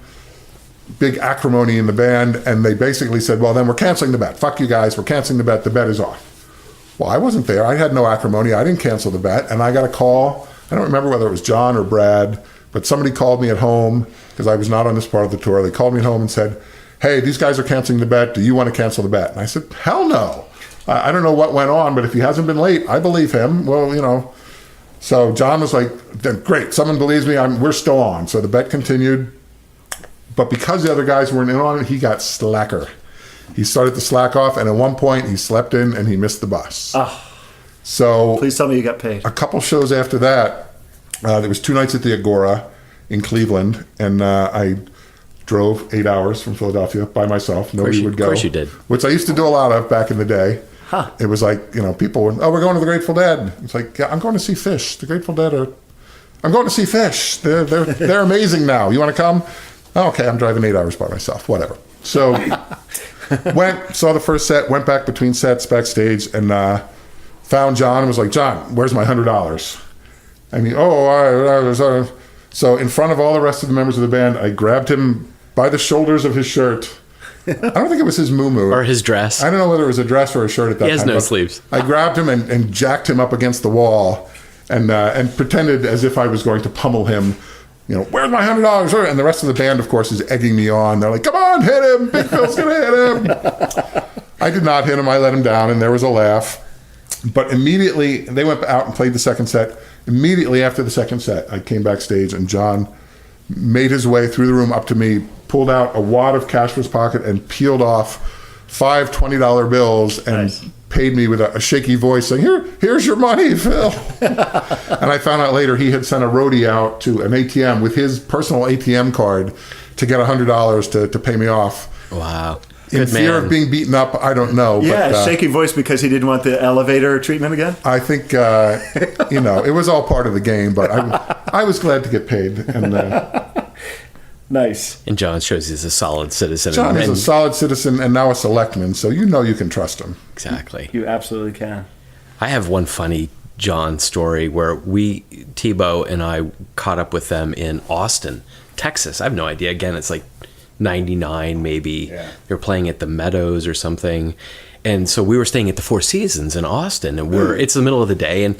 big acrimony in the band, and they basically said, well, then we're canceling the bet. Fuck you guys, we're canceling the bet is off. Well, I wasn't there. I had no acrimony. I didn't cancel the bet, and I got a call. I don't remember whether it was John or Brad, but somebody called me at home because I was not on this part of the tour. They called me at home and said, hey, these guys are canceling the bet. Do you want to cancel the bet? And I said, hell no. I don't know what went on, but if he hasn't been late, I believe him. Well, So John was like, great, someone believes me, we're still on. So the bet continued. But because the other guys weren't in on it, he got slacker. He started to slack off, and at one point he slept in and he missed the bus. So please tell me you got paid. A couple shows after that, there was 2 nights at the Agora in Cleveland, and I drove 8 hours from Philadelphia by myself. Nobody would go. Of course you did. Which I used to do a lot of back in the day. It was like, people were, we're going to the Grateful Dead. It's like, yeah, I'm going to see Phish. The Grateful Dead I'm going to see Phish. They're amazing now. You want to come? Oh, okay, I'm driving 8 hours by myself. Whatever. So saw the first set, went back between sets backstage, and found John and was like, John, where's my $100? I mean, so in front of all the rest of the members of the band, I grabbed him by the shoulders of his shirt. I don't think it was his muumuu. Or his dress. I don't know whether it was a dress or a shirt at that time. He has no sleeves. I grabbed him and jacked him up against the wall and pretended as if I was going to pummel him. Where's my $100? And the rest of the band, of course, is egging me on. They're like, come on, hit him. Big Phil's going to hit him. I did not hit him. I let him down, and there was a laugh. But immediately, they went out and played the second set. Immediately after the second set, I came backstage, and John made his way through the room up to me, pulled out a wad of cash from his pocket, and peeled off 5 $20 bills and paid me with a shaky voice saying, here's your money, Phil. And I found out later he had sent a roadie out to an ATM with his personal ATM card to get $100 to pay me off. Wow. In fear of being beaten up, I don't know. Yeah, but, shaky voice because he didn't want the elevator treatment again? I think, it was all part of the game, but I was glad to get paid. And nice. And John shows he's a solid citizen. John is a solid citizen and now a selectman, so you can trust him. Exactly. You absolutely can. I have one funny John story where Tebow and I caught up with them in Austin, Texas. I have no idea. Again, it's like 99 maybe. Yeah. They were playing at the Meadows or something. And so we were staying at the Four Seasons in Austin, and it's the middle of the day, and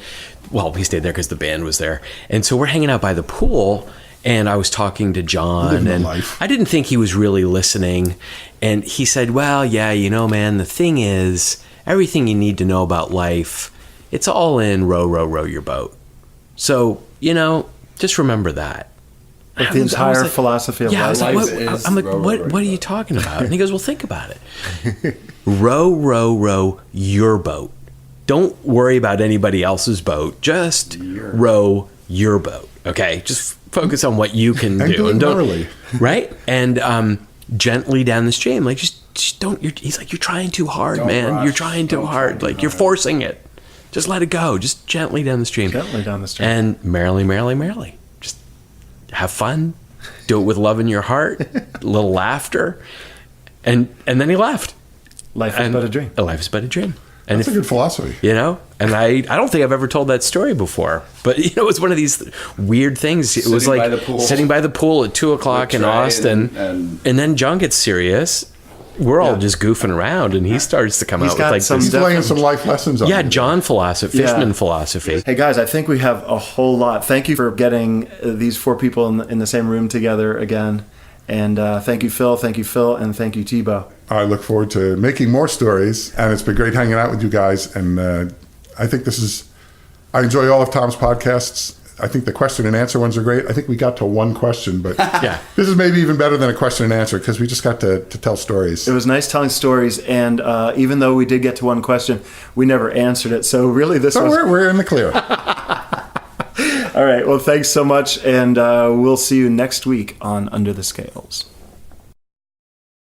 we stayed there because the band was there. And so we're hanging out by the pool, and I was talking to John, and I didn't think he was really listening. And he said, well, yeah, man, the thing is, everything you need to know about life, it's all in row, row, row your boat. So, just remember that. Like the entire philosophy of life. I'm like, what are you talking about? And he goes, well, think about it. Row, row, row your boat. Don't worry about anybody else's boat. Just row your boat. Okay? Just focus on what you can do. And don't, right? And gently down the stream. Like, just don't. He's like, you're trying too hard, man. Rush. You're trying too hard. Like, you're forcing it. Just let it go. Just gently down the stream. Gently down the stream. And merrily, merrily, merrily. Just have fun. Do it with love in your heart. A little laughter. And then he left. Life is but a dream. Life is but a dream. And that's a good philosophy. And I don't think I've ever told that story before. But, it's one of these weird things. It was like sitting by the pool at 2 o'clock in Austin. And then John gets serious. We're all just goofing around, and he starts to come out with like he's laying some life lessons on you. John philosophy, Fishman philosophy. Hey guys, I think we have a whole lot. Thank you for getting these 4 people in the same room together again. And thank you, Phil, and thank you, Tebow. I look forward to making more stories, and it's been great hanging out with you guys. And I think I enjoy all of Tom's podcasts. I think the question and answer ones are great. I think we got to one question, but Yeah. this is maybe even better than a question and answer because we just got to tell stories. It was nice telling stories, and even though we did get to one question, we never answered it. So really, this So was... we're in the clear. All right. Well, thanks so much, and we'll see you next week on Under the Scales.